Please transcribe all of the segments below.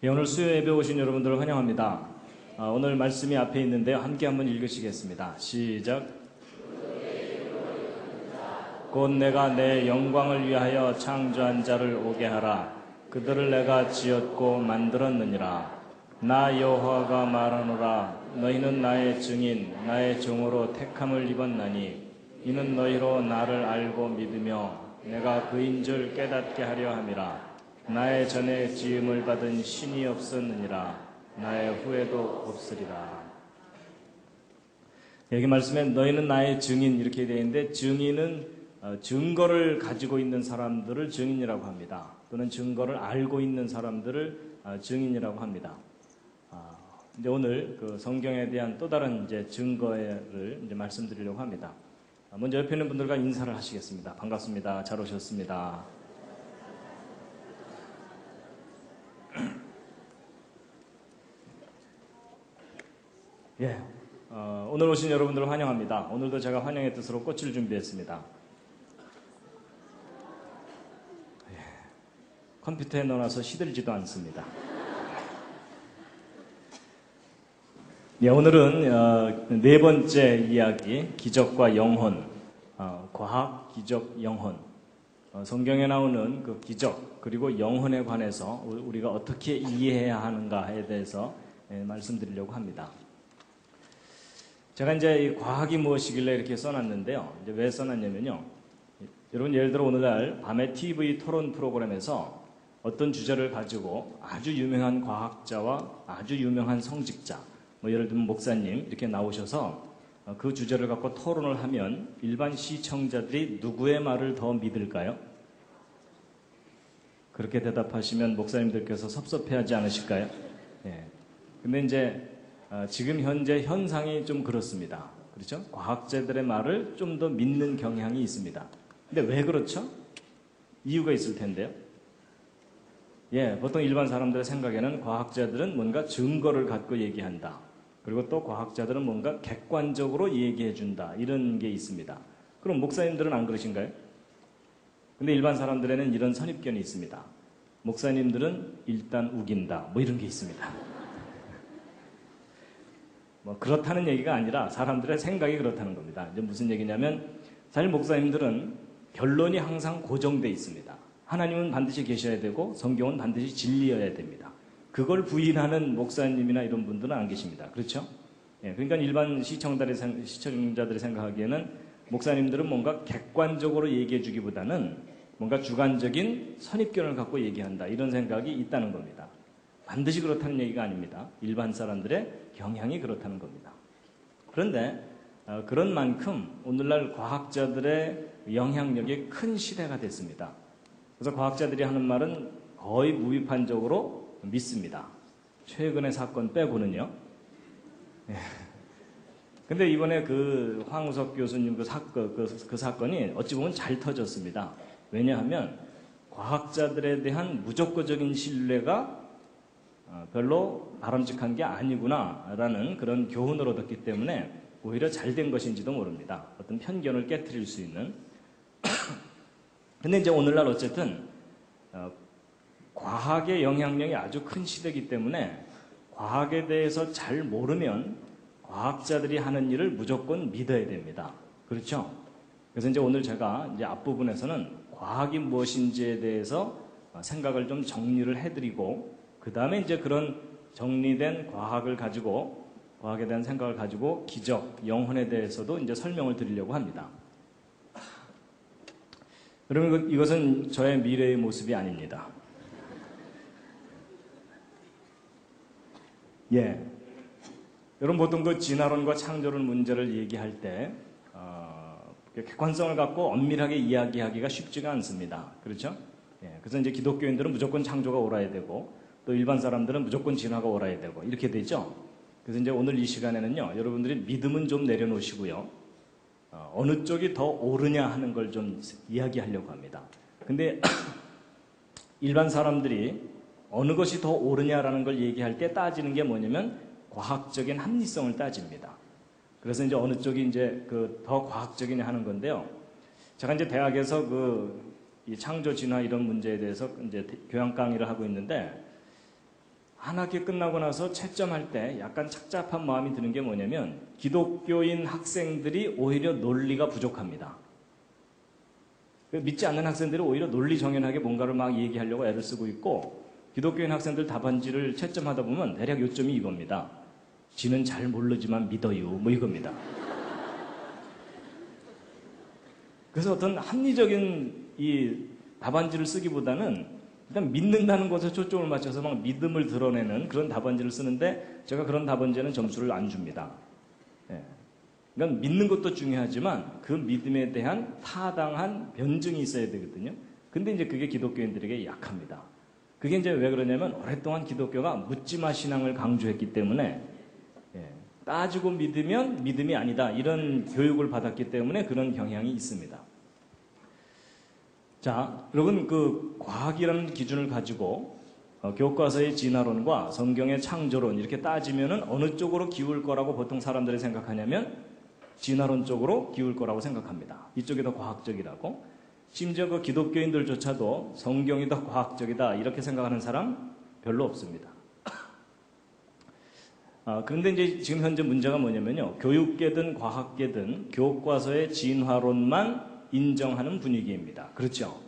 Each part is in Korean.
예, 오늘 수요 예배 오신 여러분들을 환영합니다. 오늘 말씀이 앞에 있는데요. 함께 한번 읽으시겠습니다. 시작. 곧 내가 내 영광을 위하여 창조한 자를 오게 하라. 그들을 내가 지었고 만들었느니라. 나 여호와가 말하노라. 너희는 나의 증인, 나의 종으로 택함을 입었나니 이는 너희로 나를 알고 믿으며 내가 그인 줄 깨닫게 하려 함이라. 나의 전에 지음을 받은 신이 없었느니라. 나의 후에도 없으리라. 여기 말씀에 너희는 나의 증인 이렇게 되어 있는데, 증인은 증거를 가지고 있는 사람들을 증인이라고 합니다. 또는 증거를 알고 있는 사람들을 증인이라고 합니다. 이제 오늘 그 성경에 대한 또 다른 이제 증거를 이제 말씀드리려고 합니다. 먼저 옆에 있는 분들과 인사를 하시겠습니다. 반갑습니다. 잘 오셨습니다. 예, 오늘 오신 여러분들을 환영합니다. 오늘도 제가 환영의 뜻으로 꽃을 준비했습니다. 예, 컴퓨터에 넣어놔서 시들지도 않습니다. 예, 오늘은 네 번째 이야기, 기적과 영혼, 과학, 기적, 영혼. 성경에 나오는 그 기적 그리고 영혼에 관해서 우리가 어떻게 이해해야 하는가에 대해서 말씀드리려고 합니다. 제가 이제 이 과학이 무엇이길래 이렇게 써놨는데요. 이제 왜 써놨냐면요. 여러분 예를 들어 오늘날 밤에 TV 토론 프로그램에서 어떤 주제를 가지고 아주 유명한 과학자와 아주 유명한 성직자, 뭐 예를 들면 목사님 이렇게 나오셔서 그 주제를 갖고 토론을 하면 일반 시청자들이 누구의 말을 더 믿을까요? 그렇게 대답하시면 목사님들께서 섭섭해하지 않으실까요? 예. 근데 이제 지금 현재 현상이 좀 그렇습니다. 그렇죠? 과학자들의 말을 좀 더 믿는 경향이 있습니다. 근데 왜 그렇죠? 이유가 있을 텐데요. 예, 보통 일반 사람들의 생각에는 과학자들은 뭔가 증거를 갖고 얘기한다. 그리고 또 과학자들은 뭔가 객관적으로 얘기해준다. 이런 게 있습니다. 그럼 목사님들은 안 그러신가요? 근데 일반 사람들에는 이런 선입견이 있습니다. 목사님들은 일단 우긴다. 뭐 이런 게 있습니다. 뭐 그렇다는 얘기가 아니라 사람들의 생각이 그렇다는 겁니다. 이제 무슨 얘기냐면 사실 목사님들은 결론이 항상 고정되어 있습니다. 하나님은 반드시 계셔야 되고 성경은 반드시 진리여야 됩니다. 그걸 부인하는 목사님이나 이런 분들은 안 계십니다. 그렇죠? 예, 그러니까 일반 시청자들이 생각하기에는 목사님들은 뭔가 객관적으로 얘기해 주기보다는 뭔가 주관적인 선입견을 갖고 얘기한다. 이런 생각이 있다는 겁니다. 반드시 그렇다는 얘기가 아닙니다. 일반 사람들의 경향이 그렇다는 겁니다. 그런데 그런 만큼 오늘날 과학자들의 영향력이 큰 시대가 됐습니다. 그래서 과학자들이 하는 말은 거의 무비판적으로 믿습니다. 최근의 사건 빼고는요. 예. 근데 이번에 그 황우석 교수님 그 사건이 어찌 보면 잘 터졌습니다. 왜냐하면 과학자들에 대한 무조건적인 신뢰가 별로 바람직한 게 아니구나라는 그런 교훈을 얻었기 때문에 오히려 잘된 것인지도 모릅니다. 어떤 편견을 깨트릴 수 있는. 근데 이제 오늘날 어쨌든 과학의 영향력이 아주 큰 시대이기 때문에 과학에 대해서 잘 모르면 과학자들이 하는 일을 무조건 믿어야 됩니다. 그렇죠? 그래서 이제 오늘 제가 이제 앞부분에서는 과학이 무엇인지에 대해서 생각을 좀 정리를 해드리고 그 다음에 이제 그런 정리된 과학에 대한 생각을 가지고 기적, 영혼에 대해서도 이제 설명을 드리려고 합니다. 여러분, 이것은 저의 미래의 모습이 아닙니다. 예. 여러분, 보통 그 진화론과 창조론 문제를 얘기할 때, 객관성을 갖고 엄밀하게 이야기하기가 쉽지가 않습니다. 그렇죠? 예. 그래서 이제 기독교인들은 무조건 창조가 옳아야 되고, 또 일반 사람들은 무조건 진화가 옳아야 되고 이렇게 되죠. 그래서 이제 오늘 이 시간에는요, 여러분들이 믿음은 좀 내려놓으시고요, 어느 쪽이 더 옳으냐 하는 걸 좀 이야기하려고 합니다. 근데 일반 사람들이 어느 것이 더 옳으냐라는 걸 얘기할 때 따지는 게 뭐냐면 과학적인 합리성을 따집니다. 그래서 이제 어느 쪽이 이제 더 과학적이냐 하는 건데요. 제가 이제 대학에서 이 창조 진화 이런 문제에 대해서 이제 교양 강의를 하고 있는데 한 학기 끝나고 나서 채점할 때 약간 착잡한 마음이 드는 게 뭐냐면 기독교인 학생들이 오히려 논리가 부족합니다. 믿지 않는 학생들이 오히려 논리 정연하게 뭔가를 막 얘기하려고 애를 쓰고 있고, 기독교인 학생들 답안지를 채점하다 보면 대략 요점이 이겁니다. 지는 잘 모르지만 믿어요. 뭐 이겁니다. 그래서 어떤 합리적인 이 답안지를 쓰기보다는 일단 믿는다는 것에 초점을 맞춰서 막 믿음을 드러내는 그런 답안지를 쓰는데, 제가 그런 답안지에는 점수를 안 줍니다. 예. 그러니까 믿는 것도 중요하지만 그 믿음에 대한 타당한 변증이 있어야 되거든요. 근데 이제 그게 기독교인들에게 약합니다. 그게 이제 왜 그러냐면 오랫동안 기독교가 묻지마 신앙을 강조했기 때문에, 예, 따지고 믿으면 믿음이 아니다 이런 교육을 받았기 때문에 그런 경향이 있습니다. 자, 여러분 그 과학이라는 기준을 가지고 교과서의 진화론과 성경의 창조론 이렇게 따지면은 어느 쪽으로 기울 거라고 보통 사람들이 생각하냐면 진화론 쪽으로 기울 거라고 생각합니다. 이쪽이 더 과학적이라고. 심지어 그 기독교인들조차도 성경이 더 과학적이다 이렇게 생각하는 사람 별로 없습니다. 그런데 이제 지금 현재 문제가 뭐냐면요, 교육계든 과학계든 교과서의 진화론만 인정하는 분위기입니다. 그렇죠?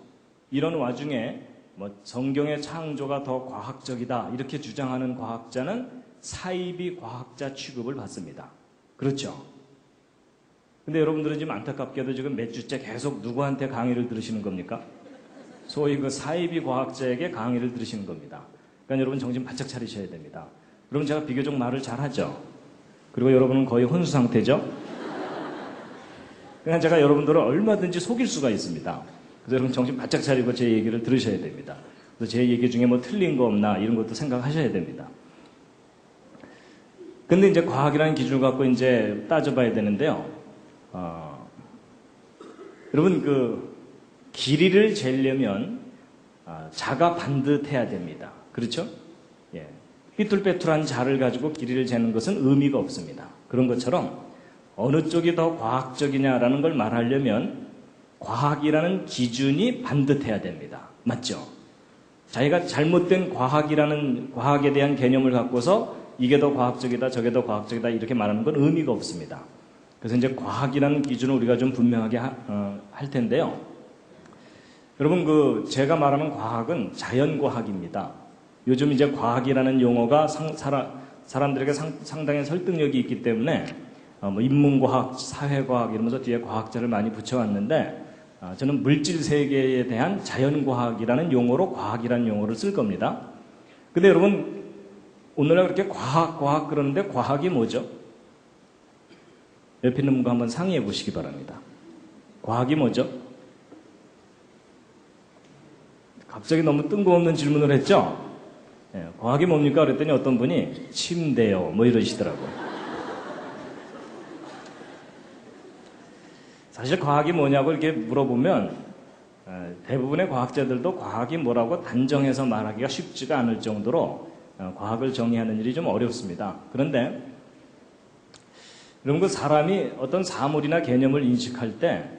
이런 와중에 뭐 성경의 창조가 더 과학적이다 이렇게 주장하는 과학자는 사이비 과학자 취급을 받습니다. 그렇죠? 근데 여러분들은 지금 안타깝게도 지금 몇 주째 계속 누구한테 강의를 들으시는 겁니까? 소위 그 사이비 과학자에게 강의를 들으시는 겁니다. 그러니까 여러분 정신 바짝 차리셔야 됩니다. 그럼 제가 비교적 말을 잘하죠? 그리고 여러분은 거의 혼수 상태죠? 그냥 제가 여러분들을 얼마든지 속일 수가 있습니다. 그래서 여러분 정신 바짝 차리고 제 얘기를 들으셔야 됩니다. 그래서 제 얘기 중에 뭐 틀린 거 없나 이런 것도 생각하셔야 됩니다. 근데 이제 과학이라는 기준을 갖고 이제 따져봐야 되는데요. 여러분 그 길이를 재려면 자가 반듯해야 됩니다. 그렇죠? 예. 삐뚤빼뚤한 자를 가지고 길이를 재는 것은 의미가 없습니다. 그런 것처럼 어느 쪽이 더 과학적이냐라는 걸 말하려면 과학이라는 기준이 반듯해야 됩니다. 맞죠? 자기가 잘못된 과학에 대한 개념을 갖고서 이게 더 과학적이다, 저게 더 과학적이다 이렇게 말하는 건 의미가 없습니다. 그래서 이제 과학이라는 기준을 우리가 좀 분명하게 할 텐데요. 여러분 그 제가 말하는 과학은 자연과학입니다. 요즘 이제 과학이라는 용어가 사람들에게 상당히 설득력이 있기 때문에 뭐 인문과학, 사회과학 이러면서 뒤에 과학자를 많이 붙여왔는데, 저는 물질 세계에 대한 자연과학이라는 용어로 과학이라는 용어를 쓸 겁니다. 근데 여러분 오늘날 그렇게 과학 그러는데 과학이 뭐죠? 옆에 있는 분과 한번 상의해 보시기 바랍니다. 과학이 뭐죠? 갑자기 너무 뜬금없는 질문을 했죠? 예, 과학이 뭡니까? 그랬더니 어떤 분이 침대요 뭐 이러시더라고요. 사실 과학이 뭐냐고 이렇게 물어보면 대부분의 과학자들도 과학이 뭐라고 단정해서 말하기가 쉽지가 않을 정도로 과학을 정의하는 일이 좀 어렵습니다. 그런데 여러분 그 사람이 어떤 사물이나 개념을 인식할 때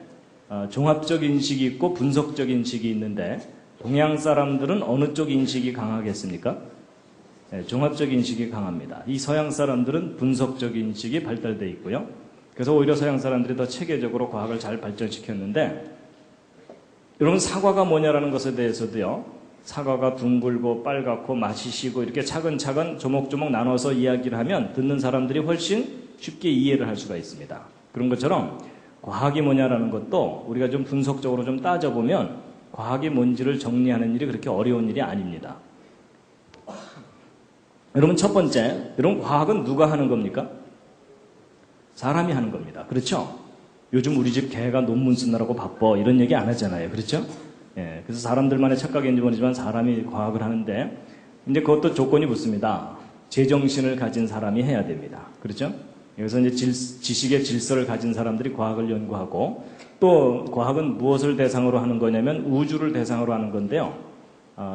종합적 인식이 있고 분석적 인식이 있는데, 동양 사람들은 어느 쪽 인식이 강하겠습니까? 네, 종합적 인식이 강합니다. 이 서양 사람들은 분석적 인식이 발달되어 있고요. 그래서 오히려 서양 사람들이 더 체계적으로 과학을 잘 발전시켰는데, 여러분 사과가 뭐냐라는 것에 대해서도요, 사과가 둥글고 빨갛고 맛이 시고 이렇게 차근차근 조목조목 나눠서 이야기를 하면 듣는 사람들이 훨씬 쉽게 이해를 할 수가 있습니다. 그런 것처럼 과학이 뭐냐라는 것도 우리가 좀 분석적으로 좀 따져보면 과학이 뭔지를 정리하는 일이 그렇게 어려운 일이 아닙니다. 여러분 첫 번째, 여러분 과학은 누가 하는 겁니까? 사람이 하는 겁니다. 그렇죠? 요즘 우리 집 개가 논문 쓰느라고 바빠 이런 얘기 안 하잖아요. 그렇죠? 예, 그래서 사람들만의 착각인지 모르지만 사람이 과학을 하는데, 이제 그것도 조건이 붙습니다. 제정신을 가진 사람이 해야 됩니다. 그렇죠? 여기서 이제 지식의 질서를 가진 사람들이 과학을 연구하고, 또 과학은 무엇을 대상으로 하는 거냐면 우주를 대상으로 하는 건데요.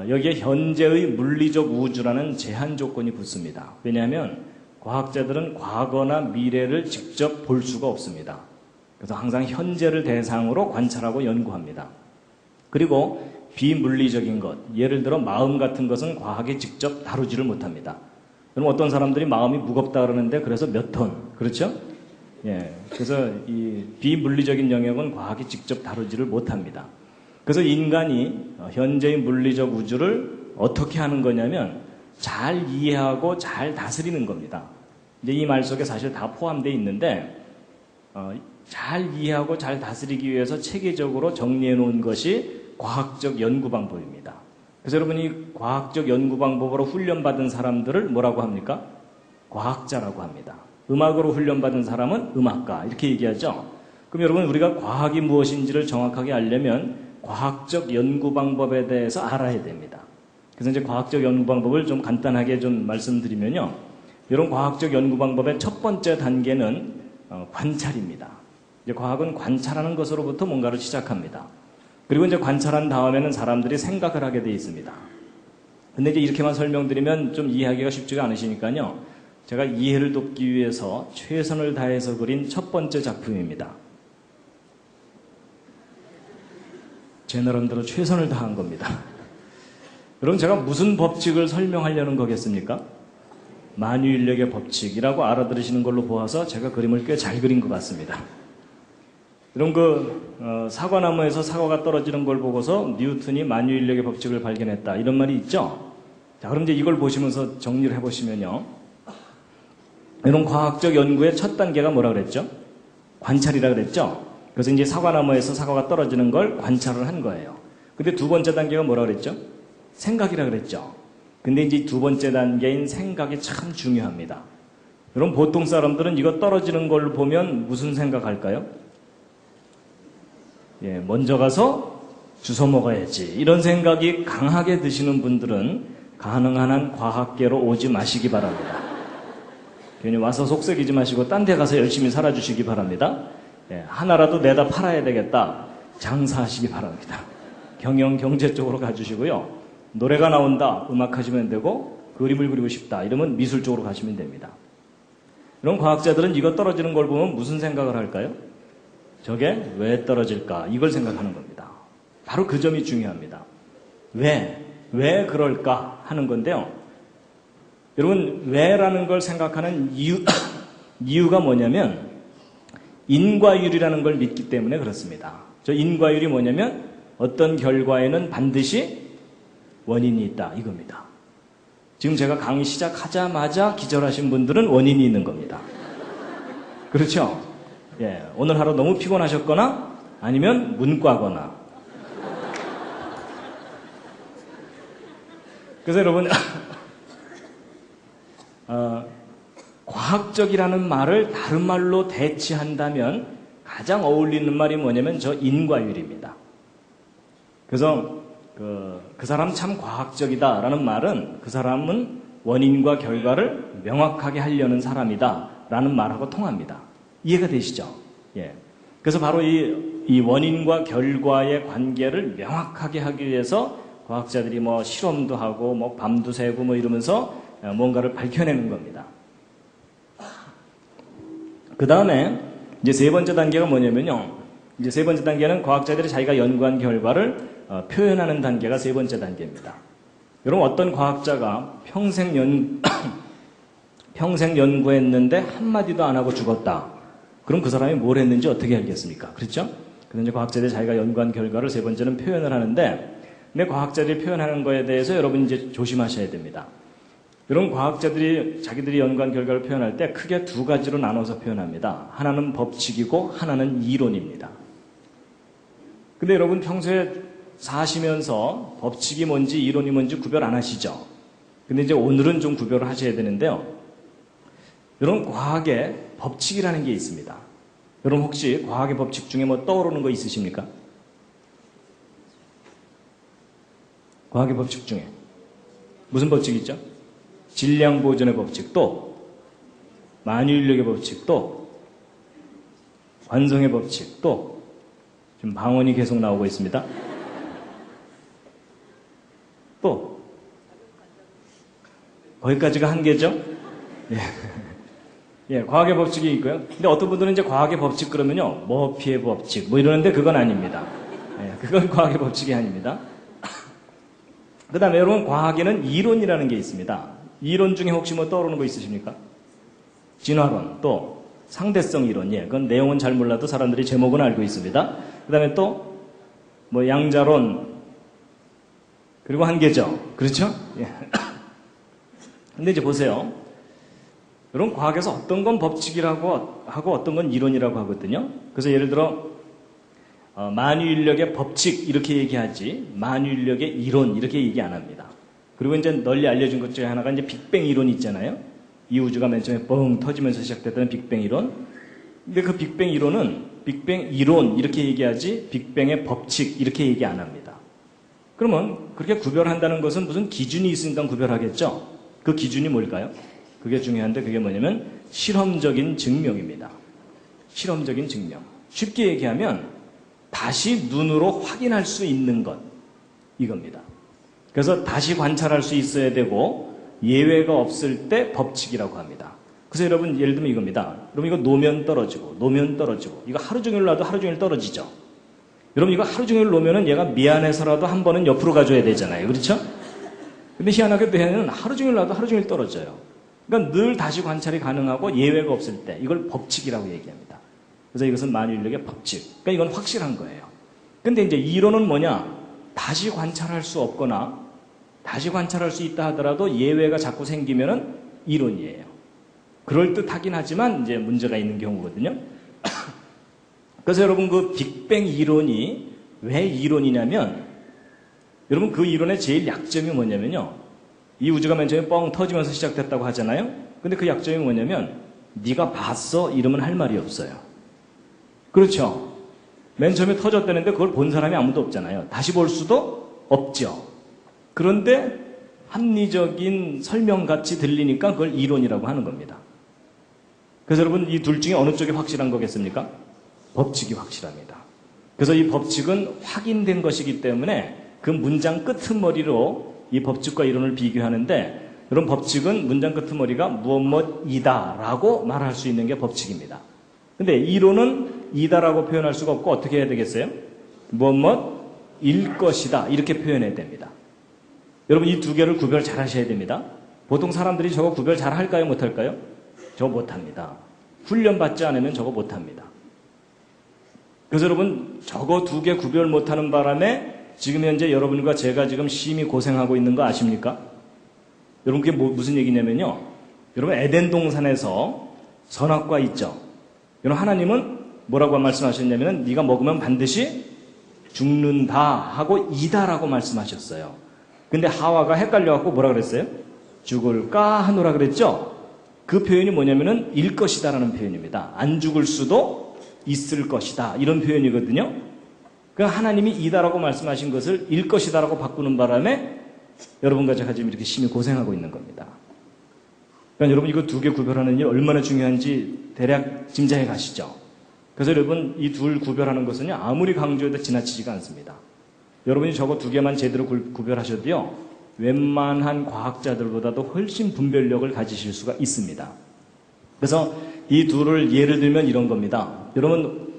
여기에 현재의 물리적 우주라는 제한 조건이 붙습니다. 왜냐하면 과학자들은 과거나 미래를 직접 볼 수가 없습니다. 그래서 항상 현재를 대상으로 관찰하고 연구합니다. 그리고 비물리적인 것, 예를 들어 마음 같은 것은 과학이 직접 다루지를 못합니다. 그럼 어떤 사람들이 마음이 무겁다 그러는데 그래서 몇 톤, 그렇죠? 예, 그래서 이 비물리적인 영역은 과학이 직접 다루지를 못합니다. 그래서 인간이 현재의 물리적 우주를 어떻게 하는 거냐면 잘 이해하고 잘 다스리는 겁니다. 이제 이 말 속에 사실 다 포함되어 있는데 잘 이해하고 잘 다스리기 위해서 체계적으로 정리해 놓은 것이 과학적 연구 방법입니다. 그래서 여러분이 과학적 연구 방법으로 훈련받은 사람들을 뭐라고 합니까? 과학자라고 합니다. 음악으로 훈련받은 사람은 음악가 이렇게 얘기하죠. 그럼 여러분 우리가 과학이 무엇인지를 정확하게 알려면 과학적 연구 방법에 대해서 알아야 됩니다. 그래서 이제 과학적 연구 방법을 좀 간단하게 좀 말씀드리면요. 이런 과학적 연구 방법의 첫 번째 단계는 관찰입니다. 이제 과학은 관찰하는 것으로부터 뭔가를 시작합니다. 그리고 이제 관찰한 다음에는 사람들이 생각을 하게 돼 있습니다. 근데 이제 이렇게만 설명드리면 좀 이해하기가 쉽지가 않으시니까요. 제가 이해를 돕기 위해서 최선을 다해서 그린 첫 번째 작품입니다. 제 나름대로 최선을 다한 겁니다. 그럼 제가 무슨 법칙을 설명하려는 거겠습니까? 만유인력의 법칙이라고 알아들으시는 걸로 보아서 제가 그림을 꽤 잘 그린 것 같습니다. 이런 사과나무에서 사과가 떨어지는 걸 보고서 뉴턴이 만유인력의 법칙을 발견했다. 이런 말이 있죠? 자, 그럼 이제 이걸 보시면서 정리를 해보시면요. 이런 과학적 연구의 첫 단계가 뭐라 그랬죠? 관찰이라 그랬죠? 그래서 이제 사과나무에서 사과가 떨어지는 걸 관찰을 한 거예요. 근데 두 번째 단계가 뭐라 그랬죠? 생각이라 그랬죠? 근데 이제 두 번째 단계인 생각이 참 중요합니다. 그럼 보통 사람들은 이거 떨어지는 걸 보면 무슨 생각할까요? 예, 먼저 가서 주워 먹어야지. 이런 생각이 강하게 드시는 분들은 가능한 한 과학계로 오지 마시기 바랍니다. 괜히 와서 속썩이지 마시고 딴 데 가서 열심히 살아주시기 바랍니다. 예, 하나라도 내다 팔아야 되겠다. 장사하시기 바랍니다. 경영, 경제 쪽으로 가주시고요. 노래가 나온다. 음악 하시면 되고 그림을 그리고 싶다. 이러면 미술 쪽으로 가시면 됩니다. 이런 과학자들은 이거 떨어지는 걸 보면 무슨 생각을 할까요? 저게 왜 떨어질까? 이걸 생각하는 겁니다. 바로 그 점이 중요합니다. 왜 그럴까 하는 건데요. 여러분, 왜라는 걸 생각하는 이유가 뭐냐면 인과율이라는 걸 믿기 때문에 그렇습니다. 저 인과율이 뭐냐면 어떤 결과에는 반드시 원인이 있다 이겁니다. 지금 제가 강의 시작하자마자 기절하신 분들은 원인이 있는 겁니다. 그렇죠? 예, 오늘 하루 너무 피곤하셨거나 아니면 문과거나. 그래서 여러분 과학적이라는 말을 다른 말로 대체한다면 가장 어울리는 말이 뭐냐면 저 인과율입니다. 그래서 그 사람 참 과학적이다라는 말은 그 사람은 원인과 결과를 명확하게 하려는 사람이다 라는 말하고 통합니다. 이해가 되시죠? 예. 그래서 바로 이 원인과 결과의 관계를 명확하게 하기 위해서 과학자들이 뭐 실험도 하고 뭐 밤도 새고 뭐 이러면서 뭔가를 밝혀내는 겁니다. 그 다음에 이제 세 번째 단계가 뭐냐면요. 이제 세 번째 단계는 과학자들이 자기가 연구한 결과를 표현하는 단계가 세 번째 단계입니다. 여러분 어떤 과학자가 평생 연구했는데 한마디도 안 하고 죽었다. 그럼 그 사람이 뭘 했는지 어떻게 알겠습니까? 그렇죠? 그런데 과학자들이 자기가 연구한 결과를 세 번째는 표현을 하는데 근데 과학자들이 표현하는 거에 대해서 여러분 이제 조심하셔야 됩니다. 이런 과학자들이 자기들이 연구한 결과를 표현할 때 크게 두 가지로 나눠서 표현합니다. 하나는 법칙이고 하나는 이론입니다. 근데 여러분 평소에 사시면서 법칙이 뭔지 이론이 뭔지 구별 안 하시죠? 근데 이제 오늘은 좀 구별을 하셔야 되는데요. 여러분 과학의 법칙이라는 게 있습니다. 여러분 혹시 과학의 법칙 중에 뭐 떠오르는 거 있으십니까? 과학의 법칙 중에 무슨 법칙이 있죠? 질량보존의 법칙, 또 만유인력의 법칙, 또 관성의 법칙, 또 지금 방언이 계속 나오고 있습니다. 또 거기까지가 한계죠? 예. 예, 과학의 법칙이 있고요. 근데 어떤 분들은 이제 과학의 법칙 그러면요, 머피의 법칙 뭐 이러는데 그건 아닙니다. 예, 그건 과학의 법칙이 아닙니다. 그 다음에 여러분 과학에는 이론이라는 게 있습니다. 이론 중에 혹시 뭐 떠오르는 거 있으십니까? 진화론, 또 상대성 이론, 예, 그건 내용은 잘 몰라도 사람들이 제목은 알고 있습니다. 그 다음에 또 뭐 양자론, 그리고 한계적, 그렇죠? 예. 근데 이제 보세요. 여러분 과학에서 어떤 건 법칙이라고 하고 어떤 건 이론이라고 하거든요. 그래서 예를 들어 만유인력의 법칙 이렇게 얘기하지 만유인력의 이론 이렇게 얘기 안 합니다. 그리고 이제 널리 알려진 것 중에 하나가 이제 빅뱅 이론이 있잖아요. 이 우주가 맨 처음에 뻥 터지면서 시작됐던 빅뱅 이론. 근데 그 빅뱅 이론은 빅뱅 이론 이렇게 얘기하지 빅뱅의 법칙 이렇게 얘기 안 합니다. 그러면 그렇게 구별한다는 것은 무슨 기준이 있으니까 구별하겠죠. 그 기준이 뭘까요? 그게 중요한데 그게 뭐냐면 실험적인 증명입니다. 실험적인 증명. 쉽게 얘기하면 다시 눈으로 확인할 수 있는 것 이겁니다. 그래서 다시 관찰할 수 있어야 되고 예외가 없을 때 법칙이라고 합니다. 그래서 여러분 예를 들면 이겁니다. 여러분 이거 놓으면 떨어지고 놓으면 떨어지고 이거 하루 종일 놔도 하루 종일 떨어지죠. 여러분 이거 하루 종일 놓으면 얘가 미안해서라도 한 번은 옆으로 가줘야 되잖아요. 그렇죠? 근데 희한하게도 얘는 하루 종일 놔도 하루 종일 떨어져요. 그러니까 늘 다시 관찰이 가능하고 예외가 없을 때 이걸 법칙이라고 얘기합니다. 그래서 이것은 만유인력의 법칙. 그러니까 이건 확실한 거예요. 근데 이제 이론은 뭐냐? 다시 관찰할 수 없거나 다시 관찰할 수 있다 하더라도 예외가 자꾸 생기면은 이론이에요. 그럴듯하긴 하지만 이제 문제가 있는 경우거든요. 그래서 여러분 그 빅뱅 이론이 왜 이론이냐면 여러분 그 이론의 제일 약점이 뭐냐면요. 이 우주가 맨 처음에 뻥 터지면서 시작됐다고 하잖아요. 근데 그 약점이 뭐냐면 네가 봤어? 이러면 할 말이 없어요. 그렇죠. 맨 처음에 터졌다는데 그걸 본 사람이 아무도 없잖아요. 다시 볼 수도 없죠. 그런데 합리적인 설명같이 들리니까 그걸 이론이라고 하는 겁니다. 그래서 여러분 이 둘 중에 어느 쪽이 확실한 거겠습니까? 법칙이 확실합니다. 그래서 이 법칙은 확인된 것이기 때문에 그 문장 끄트머리로 이 법칙과 이론을 비교하는데 이런 법칙은 문장 끄트머리가 무엇이다 라고 말할 수 있는 게 법칙입니다. 근데 이론은 이다라고 표현할 수가 없고 어떻게 해야 되겠어요? 무엇일 것이다 이렇게 표현해야 됩니다. 여러분 이 두 개를 구별 잘 하셔야 됩니다. 보통 사람들이 저거 구별 잘 할까요? 못할까요? 저거 못합니다. 훈련받지 않으면 저거 못합니다. 그래서 여러분 저거 두 개 구별 못하는 바람에 지금 현재 여러분과 제가 지금 심히 고생하고 있는 거 아십니까? 여러분 그게 무슨 얘기냐면요. 여러분 에덴 동산에서 선악과 있죠. 여러분 하나님은 뭐라고 말씀하셨냐면 네가 먹으면 반드시 죽는다 하고 이다라고 말씀하셨어요. 근데 하와가 헷갈려갖고 뭐라 그랬어요? 죽을까 하노라 그랬죠? 그 표현이 뭐냐면은 일 것이다라는 표현입니다. 안 죽을 수도 있을 것이다 이런 표현이거든요. 그러니까 하나님이 이다라고 말씀하신 것을 일 것이다라고 바꾸는 바람에 여러분과 제가 지금 이렇게 심히 고생하고 있는 겁니다. 그러니까 여러분 이거 두 개 구별하는 일 얼마나 중요한지 대략 짐작해 가시죠. 그래서 여러분 이 둘 구별하는 것은요 아무리 강조해도 지나치지가 않습니다. 여러분이 저거 두 개만 제대로 구별하셔도요 웬만한 과학자들보다도 훨씬 분별력을 가지실 수가 있습니다. 그래서 이 둘을 예를 들면 이런 겁니다. 여러분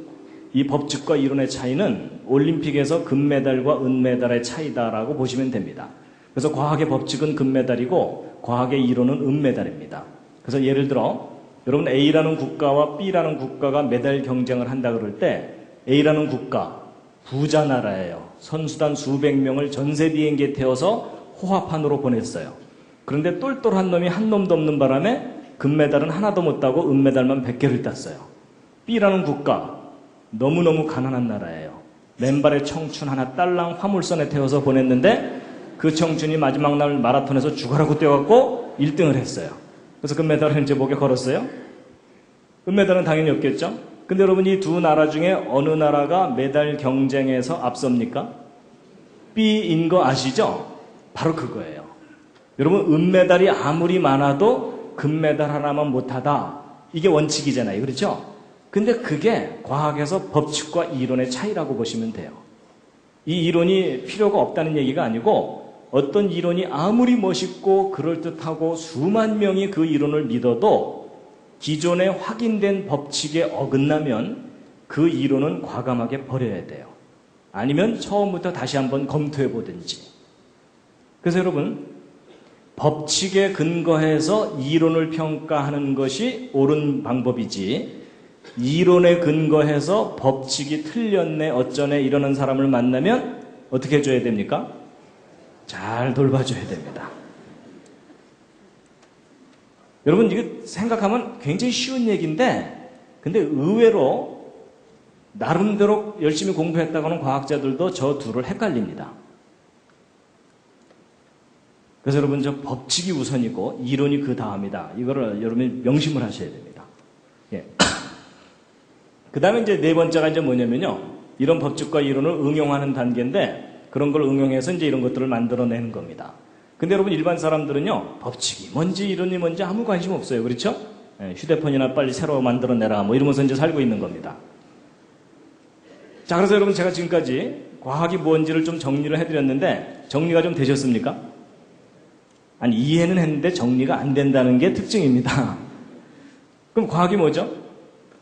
이 법칙과 이론의 차이는 올림픽에서 금메달과 은메달의 차이다라고 보시면 됩니다. 그래서 과학의 법칙은 금메달이고 과학의 이론은 은메달입니다. 그래서 예를 들어 여러분 A라는 국가와 B라는 국가가 메달 경쟁을 한다 그럴 때 A라는 국가 부자 나라예요. 선수단 수백 명을 전세 비행기에 태워서 호화판으로 보냈어요. 그런데 똘똘한 놈이 한 놈도 없는 바람에 금메달은 하나도 못 따고 은메달만 100개를 땄어요. B라는 국가 너무너무 가난한 나라예요. 맨발의 청춘 하나 딸랑 화물선에 태워서 보냈는데 그 청춘이 마지막 날 마라톤에서 죽어라고 뛰어갖고 1등을 했어요. 그래서 금메달을 이제 목에 걸었어요. 은메달은 당연히 없겠죠. 근데 여러분 이 두 나라 중에 어느 나라가 메달 경쟁에서 앞섭니까? B인 거 아시죠? 바로 그거예요. 여러분 은메달이 아무리 많아도 금메달 하나만 못하다. 이게 원칙이잖아요. 그렇죠? 근데 그게 과학에서 법칙과 이론의 차이라고 보시면 돼요. 이 이론이 필요가 없다는 얘기가 아니고 어떤 이론이 아무리 멋있고 그럴듯하고 수만 명이 그 이론을 믿어도 기존에 확인된 법칙에 어긋나면 그 이론은 과감하게 버려야 돼요. 아니면 처음부터 다시 한번 검토해 보든지. 그래서 여러분, 법칙에 근거해서 이론을 평가하는 것이 옳은 방법이지, 이론에 근거해서 법칙이 틀렸네 어쩌네 이러는 사람을 만나면 어떻게 해줘야 됩니까? 잘 돌봐줘야 됩니다. 여러분, 이거 생각하면 굉장히 쉬운 얘기인데, 근데 의외로 나름대로 열심히 공부했다고 하는 과학자들도 저 둘을 헷갈립니다. 그래서 여러분, 저 법칙이 우선이고 이론이 그 다음이다. 이거를 여러분이 명심을 하셔야 됩니다. 예. 그 다음에 이제 네 번째가 이제 뭐냐면요, 이런 법칙과 이론을 응용하는 단계인데, 그런 걸 응용해서 이제 이런 것들을 만들어내는 겁니다. 근데 여러분, 일반 사람들은요, 법칙이 뭔지 이론이 뭔지 아무 관심 없어요. 그렇죠? 예, 휴대폰이나 빨리 새로 만들어내라 뭐 이러면서 이제 살고 있는 겁니다. 자, 그래서 여러분, 제가 지금까지 과학이 뭔지를 좀 정리를 해드렸는데 정리가 좀 되셨습니까? 아니, 이해는 했는데 정리가 안 된다는 게 특징입니다. 그럼 과학이 뭐죠?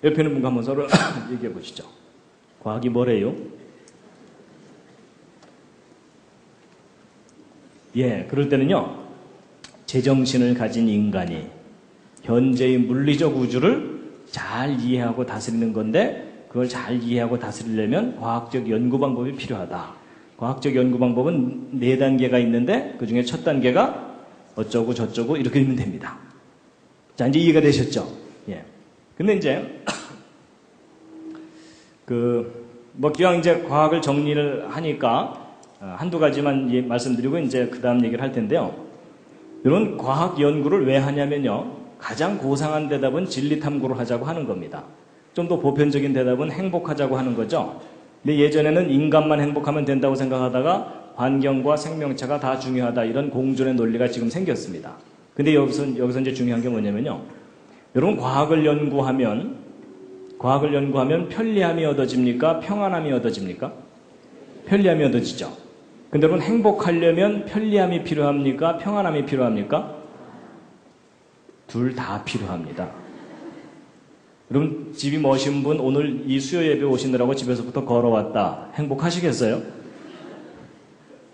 옆에 있는 분과 한번 서로 얘기해 보시죠. 과학이 뭐래요? 예, 그럴 때는요, 제정신을 가진 인간이 현재의 물리적 우주를 잘 이해하고 다스리는 건데, 그걸 잘 이해하고 다스리려면 과학적 연구 방법이 필요하다. 과학적 연구 방법은 4단계가 있는데 그 중에 첫 단계가 어쩌고 저쩌고 이렇게 되면 됩니다. 자, 이제 이해가 되셨죠? 예. 근데 이제 기왕 이제 과학을 정리를 하니까 한두 가지만 말씀드리고 이제 그 다음 얘기를 할 텐데요. 이런 과학 연구를 왜 하냐면요, 가장 고상한 대답은 진리 탐구를 하자고 하는 겁니다. 좀 더 보편적인 대답은 행복하자고 하는 거죠. 근데 예전에는 인간만 행복하면 된다고 생각하다가 환경과 생명체가 다 중요하다, 이런 공존의 논리가 지금 생겼습니다. 근데 여기서 이제 중요한 게 뭐냐면요, 여러분, 과학을 연구하면 편리함이 얻어집니까? 평안함이 얻어집니까? 편리함이 얻어지죠. 근데 여러분, 행복하려면 편리함이 필요합니까? 평안함이 필요합니까? 둘 다 필요합니다. 여러분, 집이 머신 분 오늘 이 수요 예배 오시느라고 집에서부터 걸어왔다. 행복하시겠어요?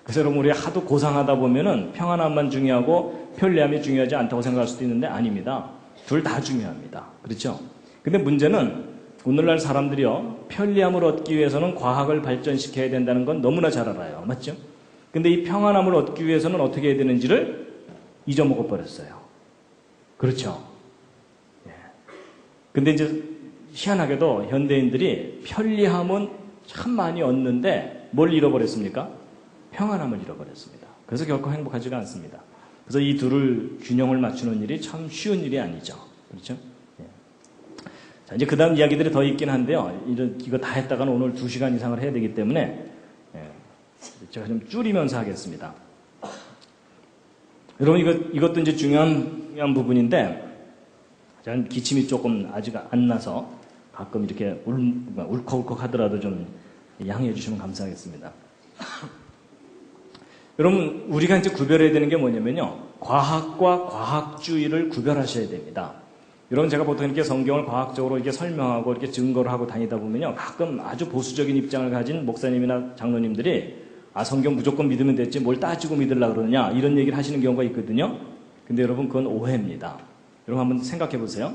그래서 여러분, 우리 하도 고상하다 보면은 평안함만 중요하고 편리함이 중요하지 않다고 생각할 수도 있는데 아닙니다. 둘 다 중요합니다. 그렇죠? 근데 문제는 오늘날 사람들이요, 편리함을 얻기 위해서는 과학을 발전시켜야 된다는 건 너무나 잘 알아요. 맞죠? 근데 이 평안함을 얻기 위해서는 어떻게 해야 되는지를 잊어먹어 버렸어요. 그렇죠? 근데 이제 희한하게도 현대인들이 편리함은 참 많이 얻는데 뭘 잃어버렸습니까? 평안함을 잃어버렸습니다. 그래서 결코 행복하지가 않습니다. 그래서 이 둘을 균형을 맞추는 일이 참 쉬운 일이 아니죠. 그렇죠? 예. 자, 이제 그 다음 이야기들이 더 있긴 한데요, 이거 다 했다가는 오늘 2시간 이상을 해야 되기 때문에 제가 좀 줄이면서 하겠습니다. 여러분, 이것도 이제 중요한 부분인데, 저는 기침이 조금 아직 안 나서 가끔 이렇게 울컥울컥 하더라도 좀 양해해 주시면 감사하겠습니다. 여러분, 우리가 이제 구별해야 되는 게 뭐냐면요, 과학과 과학주의를 구별하셔야 됩니다. 여러분, 제가 보통 이렇게 성경을 과학적으로 이렇게 설명하고 이렇게 증거를 하고 다니다 보면요, 가끔 아주 보수적인 입장을 가진 목사님이나 장로님들이 성경 무조건 믿으면 됐지 뭘 따지고 믿으려고 그러느냐, 이런 얘기를 하시는 경우가 있거든요. 근데 여러분, 그건 오해입니다. 여러분, 한번 생각해 보세요.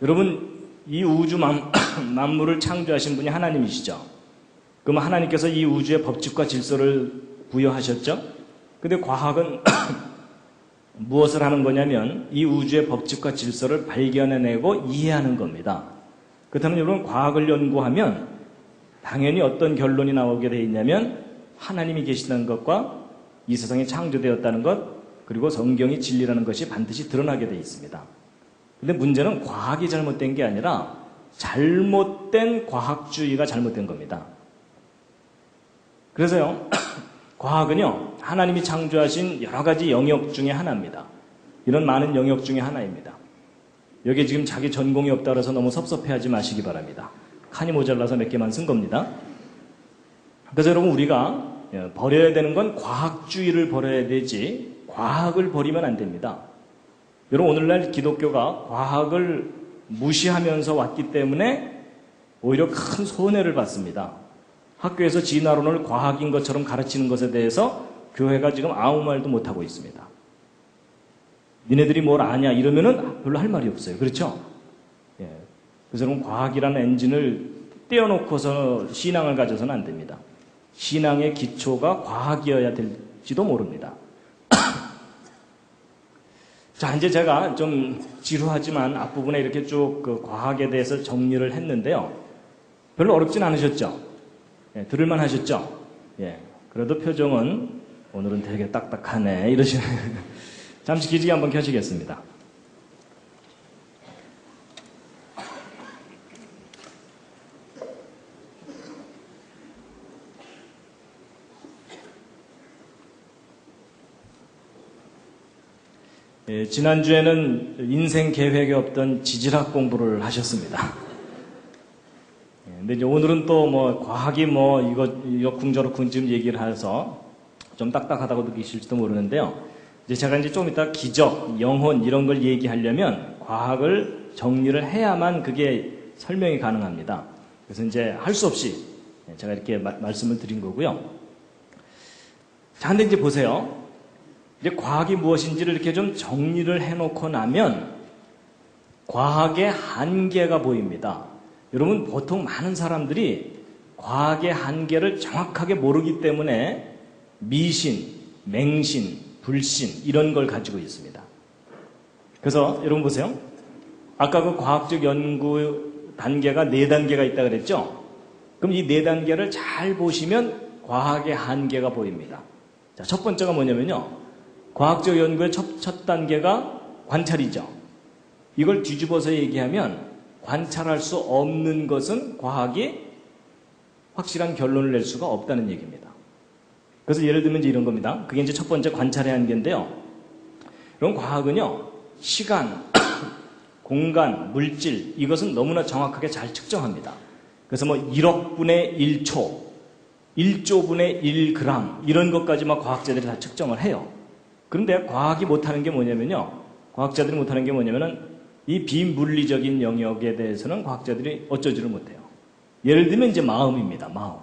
여러분, 이 우주 만물을 창조하신 분이 하나님이시죠. 그럼 하나님께서 이 우주의 법칙과 질서를 부여하셨죠. 근데 과학은 무엇을 하는 거냐면 이 우주의 법칙과 질서를 발견해내고 이해하는 겁니다. 그렇다면 여러분, 과학을 연구하면 당연히 어떤 결론이 나오게 돼 있냐면 하나님이 계시다는 것과 이 세상이 창조되었다는 것, 그리고 성경이 진리라는 것이 반드시 드러나게 돼 있습니다. 근데 문제는 과학이 잘못된 게 아니라 잘못된 과학주의가 잘못된 겁니다. 그래서요, 과학은요, 하나님이 창조하신 여러 가지 영역 중에 하나입니다. 이런 많은 영역 중에 하나입니다. 여기에 지금 자기 전공이 없다고 해서 너무 섭섭해하지 마시기 바랍니다. 칸이 모자라서 몇 개만 쓴 겁니다. 그래서 여러분, 우리가 버려야 되는 건 과학주의를 버려야 되지 과학을 버리면 안 됩니다. 여러분, 오늘날 기독교가 과학을 무시하면서 왔기 때문에 오히려 큰 손해를 봤습니다. 학교에서 진화론을 과학인 것처럼 가르치는 것에 대해서 교회가 지금 아무 말도 못하고 있습니다. 니네들이 뭘 아냐 이러면은 별로 할 말이 없어요. 그렇죠? 예. 그래서 여러분 과학이라는 엔진을 떼어놓고서 신앙을 가져서는 안 됩니다. 신앙의 기초가 과학이어야 될지도 모릅니다. 자, 이제 제가 좀 지루하지만 앞부분에 이렇게 쭉 그 과학에 대해서 정리를 했는데요. 별로 어렵진 않으셨죠? 예, 들을만 하셨죠? 예. 그래도 표정은 오늘은 되게 딱딱하네 이러시는 잠시 기지개 한번 켜시겠습니다. 예, 지난주에는 인생 계획이 없던 지질학 공부를 하셨습니다. 예, 근데 이제 오늘은 또 뭐 과학이 뭐 이거 궁저렇군 지금 얘기를 해서 좀 딱딱하다고 느끼실지도 모르는데요. 이제 제가 이제 좀 이따 기적, 영혼 이런 걸 얘기하려면 과학을 정리를 해야만 그게 설명이 가능합니다. 그래서 이제 할 수 없이 제가 이렇게 말씀을 드린 거고요. 자, 근데 이제 보세요. 이제 과학이 무엇인지를 이렇게 좀 정리를 해놓고 나면 과학의 한계가 보입니다. 여러분, 보통 많은 사람들이 과학의 한계를 정확하게 모르기 때문에 미신, 맹신, 불신 이런 걸 가지고 있습니다. 그래서 여러분 보세요. 아까 그 과학적 연구 단계가 4단계가 있다고 그랬죠? 그럼 이 4단계를 잘 보시면 과학의 한계가 보입니다. 자, 첫 번째가 뭐냐면요. 과학적 연구의 첫 단계가 관찰이죠. 이걸 뒤집어서 얘기하면 관찰할 수 없는 것은 과학이 확실한 결론을 낼 수가 없다는 얘기입니다. 그래서 예를 들면 이제 이런 겁니다. 그게 이제 첫 번째 관찰의 한계인데요. 이런 과학은요, 시간, 공간, 물질, 이것은 너무나 정확하게 잘 측정합니다. 그래서 뭐 1억 분의 1초, 1조 분의 1g, 이런 것까지 막 과학자들이 다 측정을 해요. 그런데 과학이 못하는 게 뭐냐면요. 과학자들이 못하는 게 뭐냐면은 이 비물리적인 영역에 대해서는 과학자들이 어쩌지를 못해요. 예를 들면 이제 마음입니다. 마음.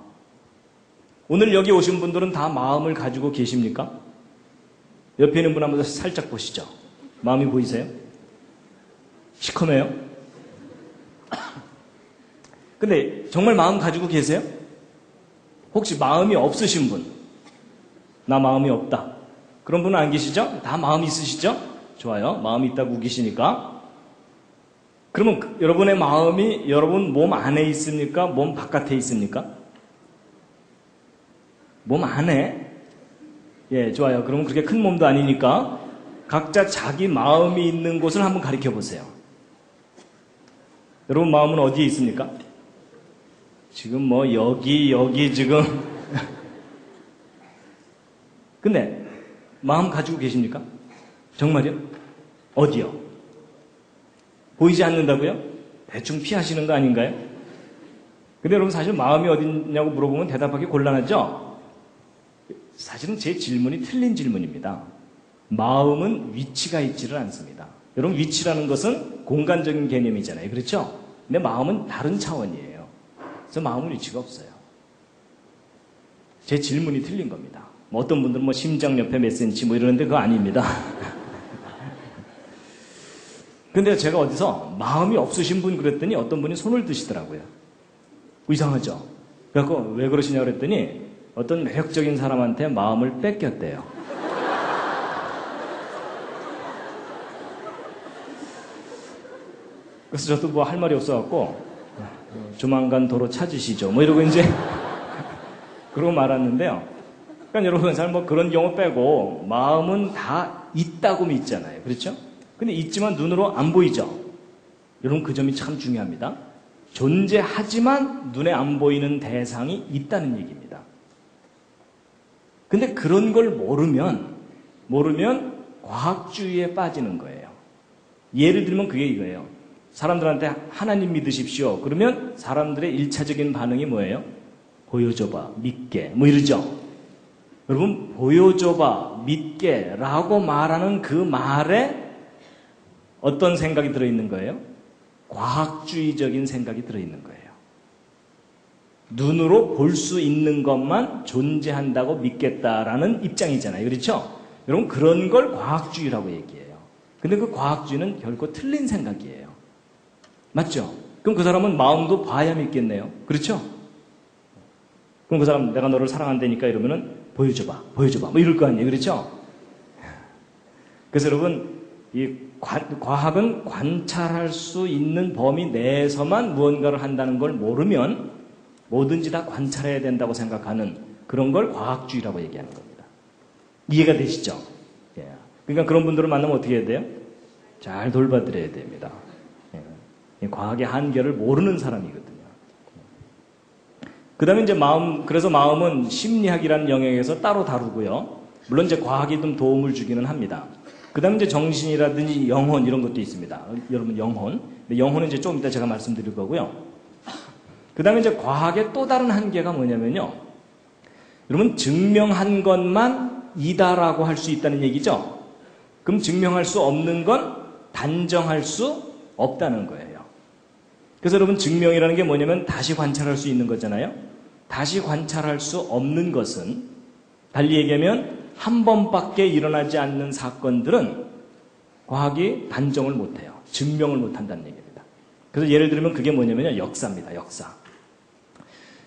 오늘 여기 오신 분들은 다 마음을 가지고 계십니까? 옆에 있는 분 한번 살짝 보시죠. 마음이 보이세요? 시커매요? 근데 정말 마음 가지고 계세요? 혹시 마음이 없으신 분? 나 마음이 없다. 그런 분은 안 계시죠? 다 마음이 있으시죠? 좋아요. 마음이 있다고 우기시니까. 그러면 여러분의 마음이 여러분 몸 안에 있습니까? 몸 바깥에 있습니까? 몸 안에? 예, 좋아요. 그러면 그렇게 큰 몸도 아니니까 각자 자기 마음이 있는 곳을 한번 가리켜 보세요. 여러분 마음은 어디에 있습니까? 지금 뭐 여기 지금. 근데 마음 가지고 계십니까? 정말요? 어디요? 보이지 않는다고요? 대충 피하시는 거 아닌가요? 근데 여러분 사실 마음이 어디냐고 물어보면 대답하기 곤란하죠? 사실은 제 질문이 틀린 질문입니다. 마음은 위치가 있지를 않습니다. 여러분 위치라는 것은 공간적인 개념이잖아요. 그렇죠? 근데 마음은 다른 차원이에요. 그래서 마음은 위치가 없어요. 제 질문이 틀린 겁니다. 뭐 어떤 분들은 뭐 심장 옆에 몇 센치 뭐 이러는데 그거 아닙니다. 근데 제가 어디서 마음이 없으신 분 그랬더니 어떤 분이 손을 드시더라고요. 이상하죠? 그래서 왜 그러시냐고 그랬더니 어떤 매력적인 사람한테 마음을 뺏겼대요. 그래서 저도 뭐 할 말이 없어갖고 조만간 도로 찾으시죠. 뭐 이러고 이제 그러고 말았는데요. 그러니까 여러분 사실 뭐 그런 경우 빼고 마음은 다 있다고 믿잖아요. 그렇죠? 근데 있지만 눈으로 안 보이죠? 여러분 그 점이 참 중요합니다. 존재하지만 눈에 안 보이는 대상이 있다는 얘기입니다. 근데 그런 걸 모르면 과학주의에 빠지는 거예요. 예를 들면 그게 이거예요. 사람들한테 하나님 믿으십시오. 그러면 사람들의 1차적인 반응이 뭐예요? 보여줘봐, 믿게, 뭐 이러죠. 여러분 보여줘봐, 믿게 라고 말하는 그 말에 어떤 생각이 들어있는 거예요? 과학주의적인 생각이 들어있는 거예요. 눈으로 볼 수 있는 것만 존재한다고 믿겠다라는 입장이잖아요. 그렇죠? 여러분 그런 걸 과학주의라고 얘기해요. 근데 그 과학주의는 결코 틀린 생각이에요. 맞죠? 그럼 그 사람은 마음도 봐야 믿겠네요. 그렇죠? 그럼 그 사람 내가 너를 사랑한다니까 이러면은 보여줘봐 뭐 이럴 거 아니에요. 그렇죠? 그래서 여러분 이 과학은 관찰할 수 있는 범위 내에서만 무언가를 한다는 걸 모르면 뭐든지 다 관찰해야 된다고 생각하는 그런 걸 과학주의라고 얘기하는 겁니다. 이해가 되시죠? 예. 그러니까 그런 분들을 만나면 어떻게 해야 돼요? 잘 돌봐드려야 됩니다. 예. 과학의 한계를 모르는 사람이거든요. 그 다음에 이제 그래서 마음은 심리학이라는 영역에서 따로 다루고요. 물론 이제 과학이 좀 도움을 주기는 합니다. 그 다음에 이제 정신이라든지 영혼 이런 것도 있습니다. 여러분 영혼. 영혼은 이제 좀 이따 제가 말씀드릴 거고요. 그 다음에 이제 과학의 또 다른 한계가 뭐냐면요. 여러분 증명한 것만 이다라고 할 수 있다는 얘기죠. 그럼 증명할 수 없는 건 단정할 수 없다는 거예요. 그래서 여러분 증명이라는 게 뭐냐면 다시 관찰할 수 있는 거잖아요. 다시 관찰할 수 없는 것은 달리 얘기하면 한 번밖에 일어나지 않는 사건들은 과학이 단정을 못해요. 증명을 못한다는 얘기입니다. 그래서 예를 들면 그게 뭐냐면요. 역사입니다. 역사.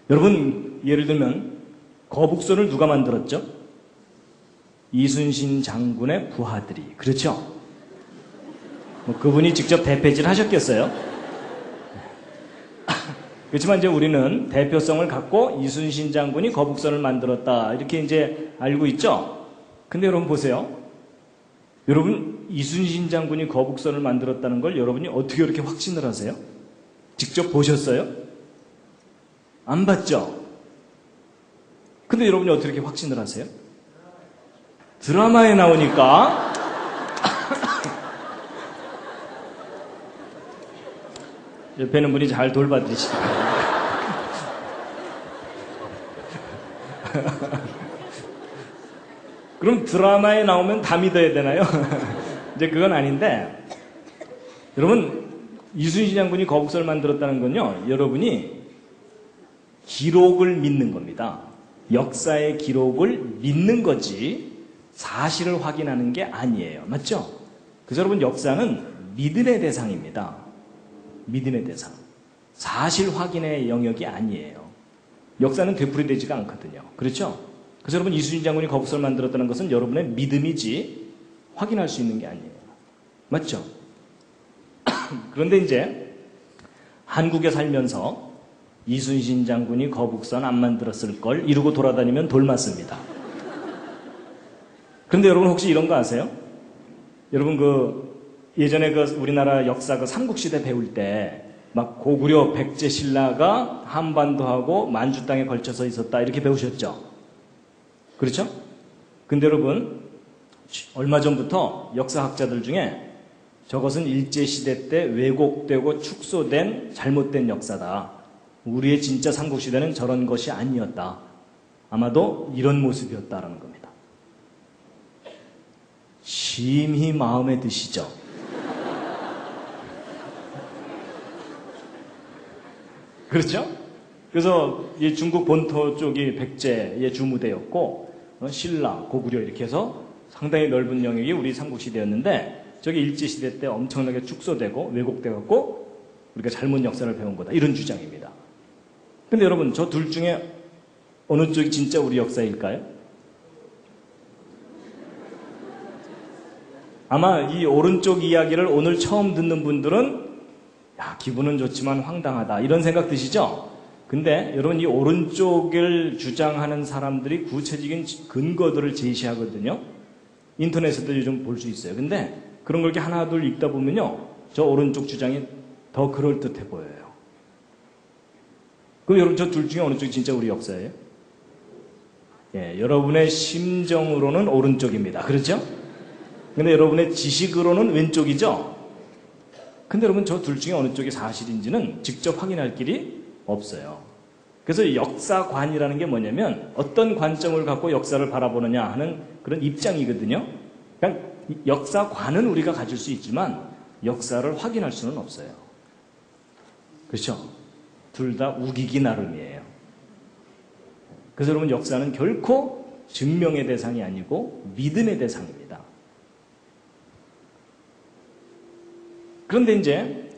여러분 예를 들면 거북선을 누가 만들었죠? 이순신 장군의 부하들이. 그렇죠? 그분이 직접 대패질 하셨겠어요? 그렇지만 이제 우리는 대표성을 갖고 이순신 장군이 거북선을 만들었다 이렇게 이제 알고 있죠? 근데 여러분 보세요. 여러분 이순신 장군이 거북선을 만들었다는 걸 여러분이 어떻게 그렇게 확신을 하세요? 직접 보셨어요? 안 봤죠? 근데 여러분이 어떻게 이렇게 확신을 하세요? 드라마에 나오니까 옆에 있는 분이 잘 돌봐드리시기 바랍니다. 그럼 드라마에 나오면 다 믿어야 되나요? 이제 그건 아닌데 여러분 이순신 장군이 거북선을 만들었다는 건요. 여러분이 기록을 믿는 겁니다. 역사의 기록을 믿는 거지 사실을 확인하는 게 아니에요. 맞죠? 그래서 여러분 역사는 믿음의 대상입니다. 믿음의 대상. 사실 확인의 영역이 아니에요. 역사는 되풀이되지가 않거든요. 그렇죠? 그래서 여러분 이순신 장군이 거북선을 만들었다는 것은 여러분의 믿음이지 확인할 수 있는 게 아니에요. 맞죠? 그런데 이제 한국에 살면서 이순신 장군이 거북선 안 만들었을 걸 이러고 돌아다니면 돌 맞습니다. 그런데 여러분 혹시 이런 거 아세요? 여러분 예전에 우리나라 역사 삼국시대 배울 때 막 고구려 백제 신라가 한반도하고 만주 땅에 걸쳐서 있었다 이렇게 배우셨죠? 그렇죠? 근데 여러분 얼마 전부터 역사학자들 중에 저것은 일제시대 때 왜곡되고 축소된 잘못된 역사다. 우리의 진짜 삼국시대는 저런 것이 아니었다. 아마도 이런 모습이었다라는 겁니다. 심히 마음에 드시죠? 그렇죠? 그래서 중국 본토 쪽이 백제의 주무대였고 신라, 고구려 이렇게 해서 상당히 넓은 영역이 우리 삼국시대였는데 저게 일제시대 때 엄청나게 축소되고 왜곡돼갖고 우리가 잘못 역사를 배운 거다. 이런 주장입니다. 근데 여러분 저 둘 중에 어느 쪽이 진짜 우리 역사일까요? 아마 이 오른쪽 이야기를 오늘 처음 듣는 분들은 야, 기분은 좋지만 황당하다 이런 생각 드시죠? 근데 여러분 이 오른쪽을 주장하는 사람들이 구체적인 근거들을 제시하거든요. 인터넷에도 요즘 볼 수 있어요. 근데 그런 걸 이렇게 하나 둘 읽다 보면요. 저 오른쪽 주장이 더 그럴듯해 보여요. 그럼 여러분 저 둘 중에 어느 쪽이 진짜 우리 역사예요? 예, 여러분의 심정으로는 오른쪽입니다. 그렇죠? 근데 여러분의 지식으로는 왼쪽이죠? 근데 여러분 저 둘 중에 어느 쪽이 사실인지는 직접 확인할 길이 없어요. 그래서 역사관이라는 게 뭐냐면 어떤 관점을 갖고 역사를 바라보느냐 하는 그런 입장이거든요. 그러니까 역사관은 우리가 가질 수 있지만 역사를 확인할 수는 없어요. 그렇죠? 둘 다 우기기 나름이에요. 그래서 여러분 역사는 결코 증명의 대상이 아니고 믿음의 대상입니다. 그런데 이제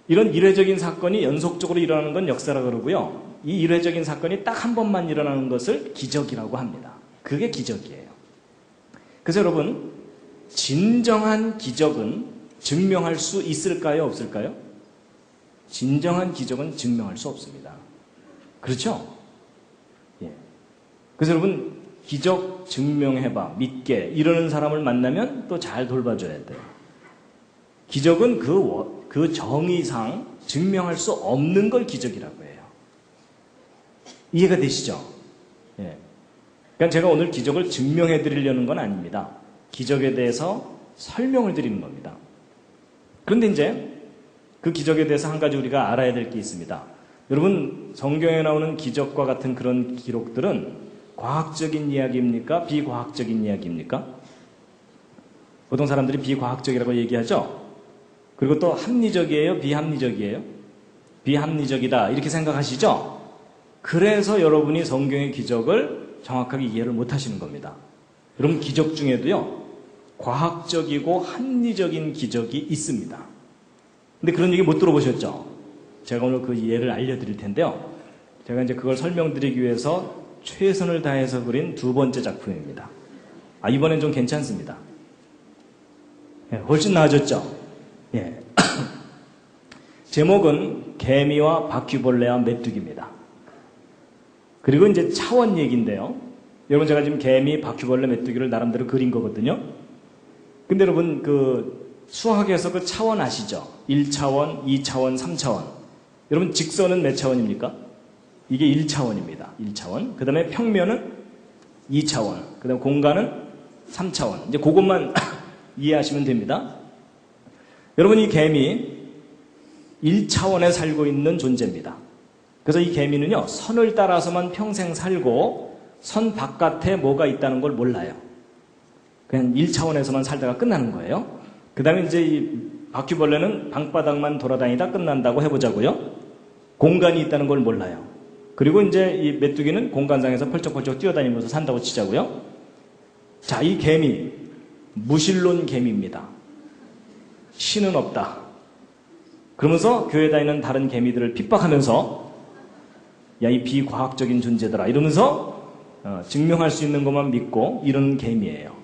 이런 이례적인 사건이 연속적으로 일어나는 건 역사라고 그러고요. 이 이례적인 사건이 딱 한 번만 일어나는 것을 기적이라고 합니다. 그게 기적이에요. 그래서 여러분, 진정한 기적은 증명할 수 있을까요? 없을까요? 진정한 기적은 증명할 수 없습니다. 그렇죠? 예. 그래서 여러분, 기적 증명해봐, 믿게 이러는 사람을 만나면 또 잘 돌봐줘야 돼요. 기적은 그 정의상 증명할 수 없는 걸 기적이라고 해요. 이해가 되시죠? 예. 그러니까 제가 오늘 기적을 증명해 드리려는 건 아닙니다. 기적에 대해서 설명을 드리는 겁니다. 그런데 이제 그 기적에 대해서 한 가지 우리가 알아야 될 게 있습니다. 여러분, 성경에 나오는 기적과 같은 그런 기록들은 과학적인 이야기입니까? 비과학적인 이야기입니까? 보통 사람들이 비과학적이라고 얘기하죠? 그리고 또 합리적이에요? 비합리적이에요? 비합리적이다 이렇게 생각하시죠? 그래서 여러분이 성경의 기적을 정확하게 이해를 못 하시는 겁니다. 여러분, 기적 중에도요, 과학적이고 합리적인 기적이 있습니다. 근데 그런 얘기 못 들어보셨죠? 제가 오늘 그 이해를 알려드릴 텐데요. 제가 이제 그걸 설명드리기 위해서 최선을 다해서 그린 두 번째 작품입니다. 이번엔 좀 괜찮습니다. 예, 훨씬 나아졌죠? 예. 제목은 개미와 바퀴벌레와 메뚜기입니다. 그리고 이제 차원 얘기인데요. 여러분, 제가 지금 개미, 바퀴벌레, 메뚜기를 나름대로 그린 거거든요. 근데 여러분, 그 수학에서 그 차원 아시죠? 1차원, 2차원, 3차원. 여러분, 직선은 몇 차원입니까? 이게 1차원입니다. 1차원. 그 다음에 평면은 2차원. 그 다음에 공간은 3차원. 이제 그것만 이해하시면 됩니다. 여러분, 이 개미 1차원에 살고 있는 존재입니다. 그래서 이 개미는요, 선을 따라서만 평생 살고 선 바깥에 뭐가 있다는 걸 몰라요. 그냥 1차원에서만 살다가 끝나는 거예요. 그 다음에 이제 이 바퀴벌레는 방바닥만 돌아다니다 끝난다고 해보자고요. 공간이 있다는 걸 몰라요. 그리고 이제 이 메뚜기는 공간상에서 펄쩍펄쩍 뛰어다니면서 산다고 치자고요. 자, 이 개미, 무신론 개미입니다. 신은 없다. 그러면서 교회 다니는 다른 개미들을 핍박하면서 야, 이 비과학적인 존재들아 이러면서 증명할 수 있는 것만 믿고 이런 개미예요.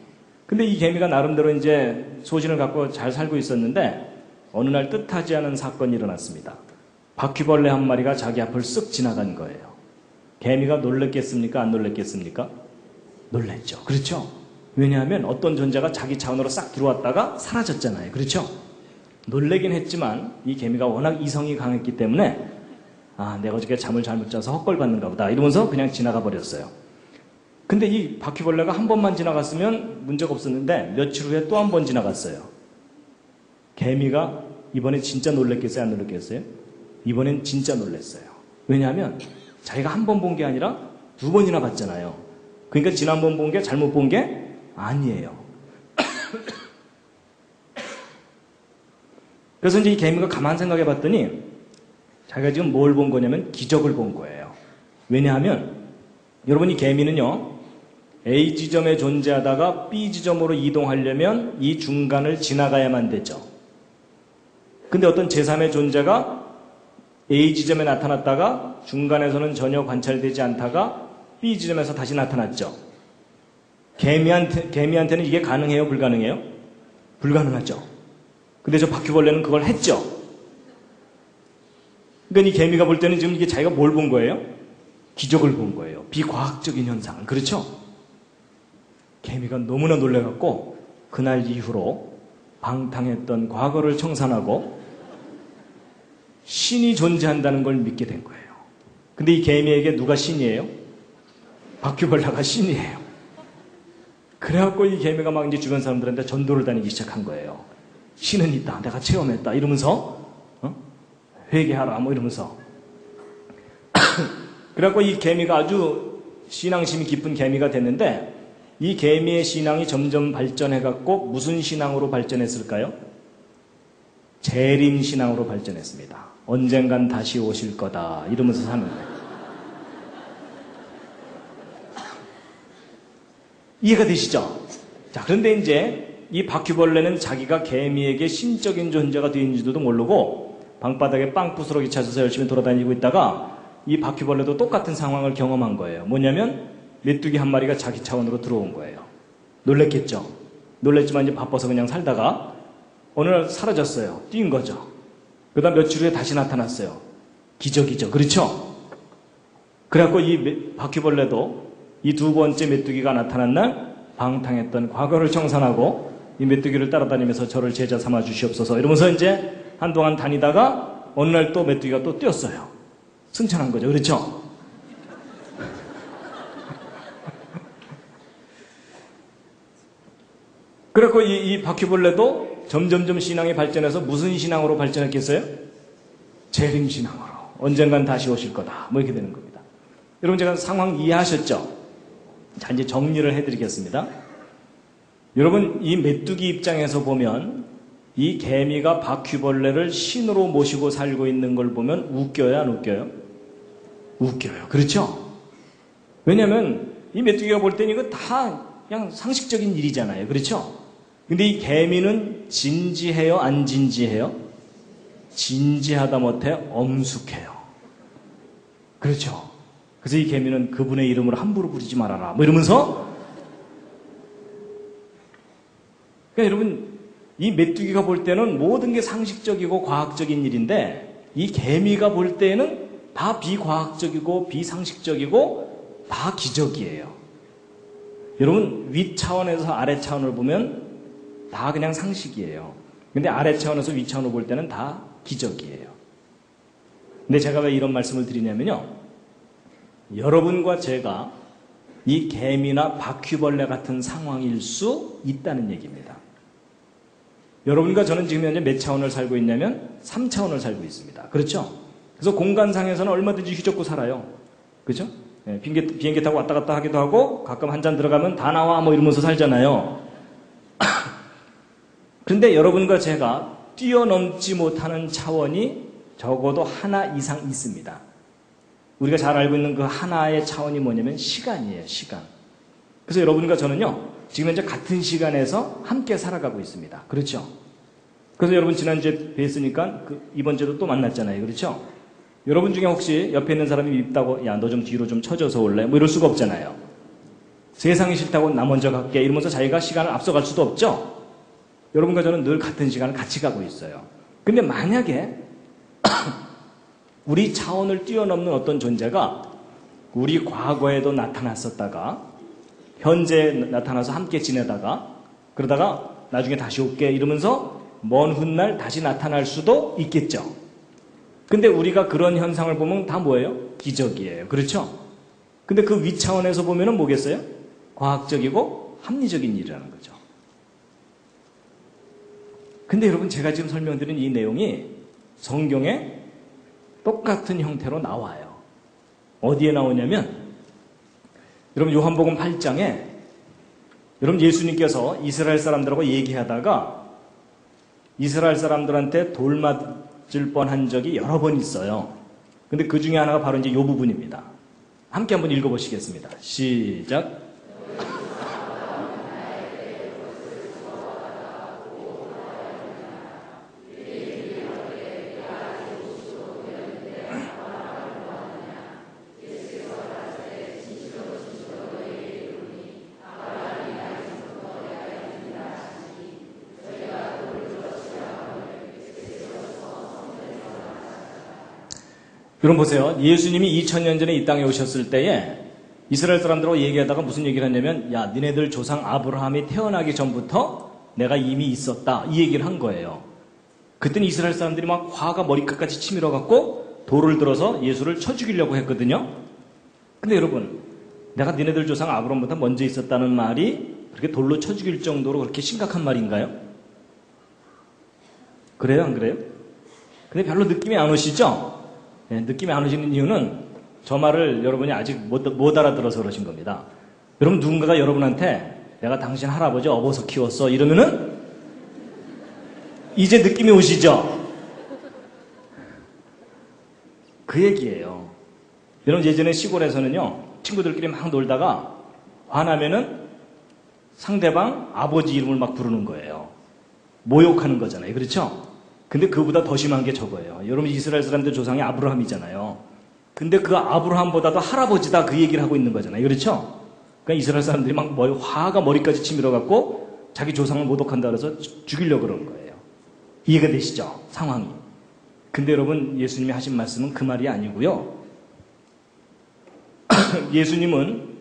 근데 이 개미가 나름대로 이제 소신을 갖고 잘 살고 있었는데 어느 날 뜻하지 않은 사건이 일어났습니다. 바퀴벌레 한 마리가 자기 앞을 쓱 지나간 거예요. 개미가 놀랬겠습니까? 안 놀랬겠습니까? 놀랬죠. 그렇죠? 왜냐하면 어떤 존재가 자기 차원으로 싹 들어왔다가 사라졌잖아요. 그렇죠? 놀래긴 했지만 이 개미가 워낙 이성이 강했기 때문에 내가 어저께 잠을 잘못 자서 헛걸봤는가 보다 이러면서 그냥 지나가 버렸어요. 근데 이 바퀴벌레가 한 번만 지나갔으면 문제가 없었는데 며칠 후에 또 한 번 지나갔어요. 개미가 이번에 진짜 놀랬겠어요? 안 놀랬겠어요? 이번엔 진짜 놀랬어요. 왜냐하면 자기가 한 번 본 게 아니라 두 번이나 봤잖아요. 그러니까 지난번 본 게 잘못 본 게 아니에요. 그래서 이제 이 개미가 가만 생각해 봤더니 자기가 지금 뭘 본 거냐면 기적을 본 거예요. 왜냐하면 여러분, 이 개미는요, A 지점에 존재하다가 B 지점으로 이동하려면 이 중간을 지나가야만 되죠. 근데 어떤 제3의 존재가 A 지점에 나타났다가 중간에서는 전혀 관찰되지 않다가 B 지점에서 다시 나타났죠. 개미한테는 이게 가능해요? 불가능해요? 불가능하죠. 근데 저 바퀴벌레는 그걸 했죠. 그러니까 이 개미가 볼 때는 지금 이게 자기가 뭘 본 거예요? 기적을 본 거예요. 비과학적인 현상. 그렇죠? 개미가 너무나 놀래갖고 그날 이후로 방탕했던 과거를 청산하고 신이 존재한다는 걸 믿게 된 거예요. 근데 이 개미에게 누가 신이에요? 바퀴벌레가 신이에요. 그래갖고 이 개미가 막 이제 주변 사람들한테 전도를 다니기 시작한 거예요. 신은 있다. 내가 체험했다. 이러면서 회개하라. 뭐 이러면서. 그래갖고 이 개미가 아주 신앙심이 깊은 개미가 됐는데 이 개미의 신앙이 점점 발전해갖고 무슨 신앙으로 발전했을까요? 재림 신앙으로 발전했습니다. 언젠간 다시 오실 거다. 이러면서 사는 거예요. 이해가 되시죠? 자, 그런데 이제 이 바퀴벌레는 자기가 개미에게 신적인 존재가 되는지도 모르고 방바닥에 빵 부스러기 찾아서 열심히 돌아다니고 있다가 이 바퀴벌레도 똑같은 상황을 경험한 거예요. 뭐냐면 메뚜기 한 마리가 자기 차원으로 들어온 거예요. 놀랬겠죠? 놀랬지만 이제 바빠서 그냥 살다가 어느 날 사라졌어요. 뛴 거죠. 그다음 며칠 후에 다시 나타났어요. 기적이죠. 그렇죠? 그래갖고 이 바퀴벌레도 이 두 번째 메뚜기가 나타난 날 방탕했던 과거를 청산하고 이 메뚜기를 따라다니면서 저를 제자 삼아 주시옵소서 이러면서 이제 한동안 다니다가 어느 날 또 메뚜기가 또 뛰었어요. 승천한 거죠. 그렇죠? 그래갖고 이 바퀴벌레도 점점점 신앙이 발전해서 무슨 신앙으로 발전했겠어요? 재림신앙으로. 언젠간 다시 오실 거다. 뭐 이렇게 되는 겁니다. 여러분 제가 상황 이해하셨죠? 자, 이제 정리를 해드리겠습니다. 여러분 이 메뚜기 입장에서 보면 이 개미가 바퀴벌레를 신으로 모시고 살고 있는 걸 보면 웃겨요, 안 웃겨요? 웃겨요. 그렇죠? 왜냐하면 이 메뚜기가 볼 때는 이거 다 그냥 상식적인 일이잖아요. 그렇죠? 근데 이 개미는 진지해요, 안 진지해요? 진지하다 못해 엄숙해요. 그렇죠? 그래서 이 개미는 그분의 이름을 함부로 부르지 말아라. 뭐 이러면서 그러니까 여러분 이 메뚜기가 볼 때는 모든 게 상식적이고 과학적인 일인데 이 개미가 볼 때는 다 비과학적이고 비상식적이고 다 기적이에요. 여러분 위 차원에서 아래 차원을 보면 다 그냥 상식이에요. 근데 아래 차원에서 위 차원을 볼 때는 다 기적이에요. 근데 제가 왜 이런 말씀을 드리냐면요. 여러분과 제가 이 개미나 바퀴벌레 같은 상황일 수 있다는 얘기입니다. 여러분과 저는 지금 현재 몇 차원을 살고 있냐면 3차원을 살고 있습니다. 그렇죠? 그래서 공간상에서는 얼마든지 휘젓고 살아요. 그렇죠? 네, 비행기 타고 왔다 갔다 하기도 하고 가끔 한 잔 들어가면 다 나와 뭐 이러면서 살잖아요. 그런데 여러분과 제가 뛰어넘지 못하는 차원이 적어도 하나 이상 있습니다. 우리가 잘 알고 있는 그 하나의 차원이 뭐냐면 시간이에요. 시간. 그래서 여러분과 저는요. 지금 현재 같은 시간에서 함께 살아가고 있습니다. 그렇죠? 그래서 여러분 지난주에 뵀으니까 이번 주에도 또 만났잖아요. 그렇죠? 여러분 중에 혹시 옆에 있는 사람이 밉다고 야, 너 좀 뒤로 좀 쳐져서 올래? 뭐 이럴 수가 없잖아요. 세상이 싫다고 나 먼저 갈게 이러면서 자기가 시간을 앞서갈 수도 없죠? 여러분과 저는 늘 같은 시간을 같이 가고 있어요. 근데 만약에 우리 차원을 뛰어넘는 어떤 존재가 우리 과거에도 나타났었다가 현재 나타나서 함께 지내다가 그러다가 나중에 다시 올게 이러면서 먼 훗날 다시 나타날 수도 있겠죠. 근데 우리가 그런 현상을 보면 다 뭐예요? 기적이에요. 그렇죠? 근데 그 위 차원에서 보면은 뭐겠어요? 과학적이고 합리적인 일이라는 거죠. 근데 여러분 제가 지금 설명드린 이 내용이 성경에 똑같은 형태로 나와요. 어디에 나오냐면 여러분 요한복음 8장에 여러분 예수님께서 이스라엘 사람들하고 얘기하다가 이스라엘 사람들한테 돌 맞을 뻔한 적이 여러 번 있어요. 근데 그 중에 하나가 바로 이제 이 부분입니다. 함께 한번 읽어보시겠습니다. 시작. 여러분 보세요. 예수님이 2000년 전에 이 땅에 오셨을 때에 이스라엘 사람들하고 얘기하다가 무슨 얘기를 했냐면 야 니네들 조상 아브라함이 태어나기 전부터 내가 이미 있었다 이 얘기를 한 거예요. 그때는 이스라엘 사람들이 막 화가 머리끝까지 치밀어 갖고 돌을 들어서 예수를 쳐 죽이려고 했거든요. 근데 여러분 내가 니네들 조상 아브라함보다 먼저 있었다는 말이 그렇게 돌로 쳐 죽일 정도로 그렇게 심각한 말인가요? 그래요 안 그래요? 근데 별로 느낌이 안 오시죠? 네, 느낌이 안 오시는 이유는 저 말을 여러분이 아직 못 알아들어서 그러신 겁니다. 여러분 누군가가 여러분한테 내가 당신 할아버지 업어서 키웠어 이러면은 이제 느낌이 오시죠? 그 얘기예요. 여러분 예전에 시골에서는요 친구들끼리 막 놀다가 화나면은 상대방 아버지 이름을 막 부르는 거예요. 모욕하는 거잖아요. 그렇죠? 근데 그보다 더 심한 게 저거예요. 여러분 이스라엘 사람들 조상이 아브라함이잖아요. 근데 그 아브라함보다도 할아버지다 그 얘기를 하고 있는 거잖아요. 그렇죠? 그러니까 이스라엘 사람들이 막 화가 머리까지 치밀어 갖고 자기 조상을 모독한다 그래서 죽이려고 그러는 거예요. 이해가 되시죠? 상황이. 근데 여러분 예수님이 하신 말씀은 그 말이 아니고요. 예수님은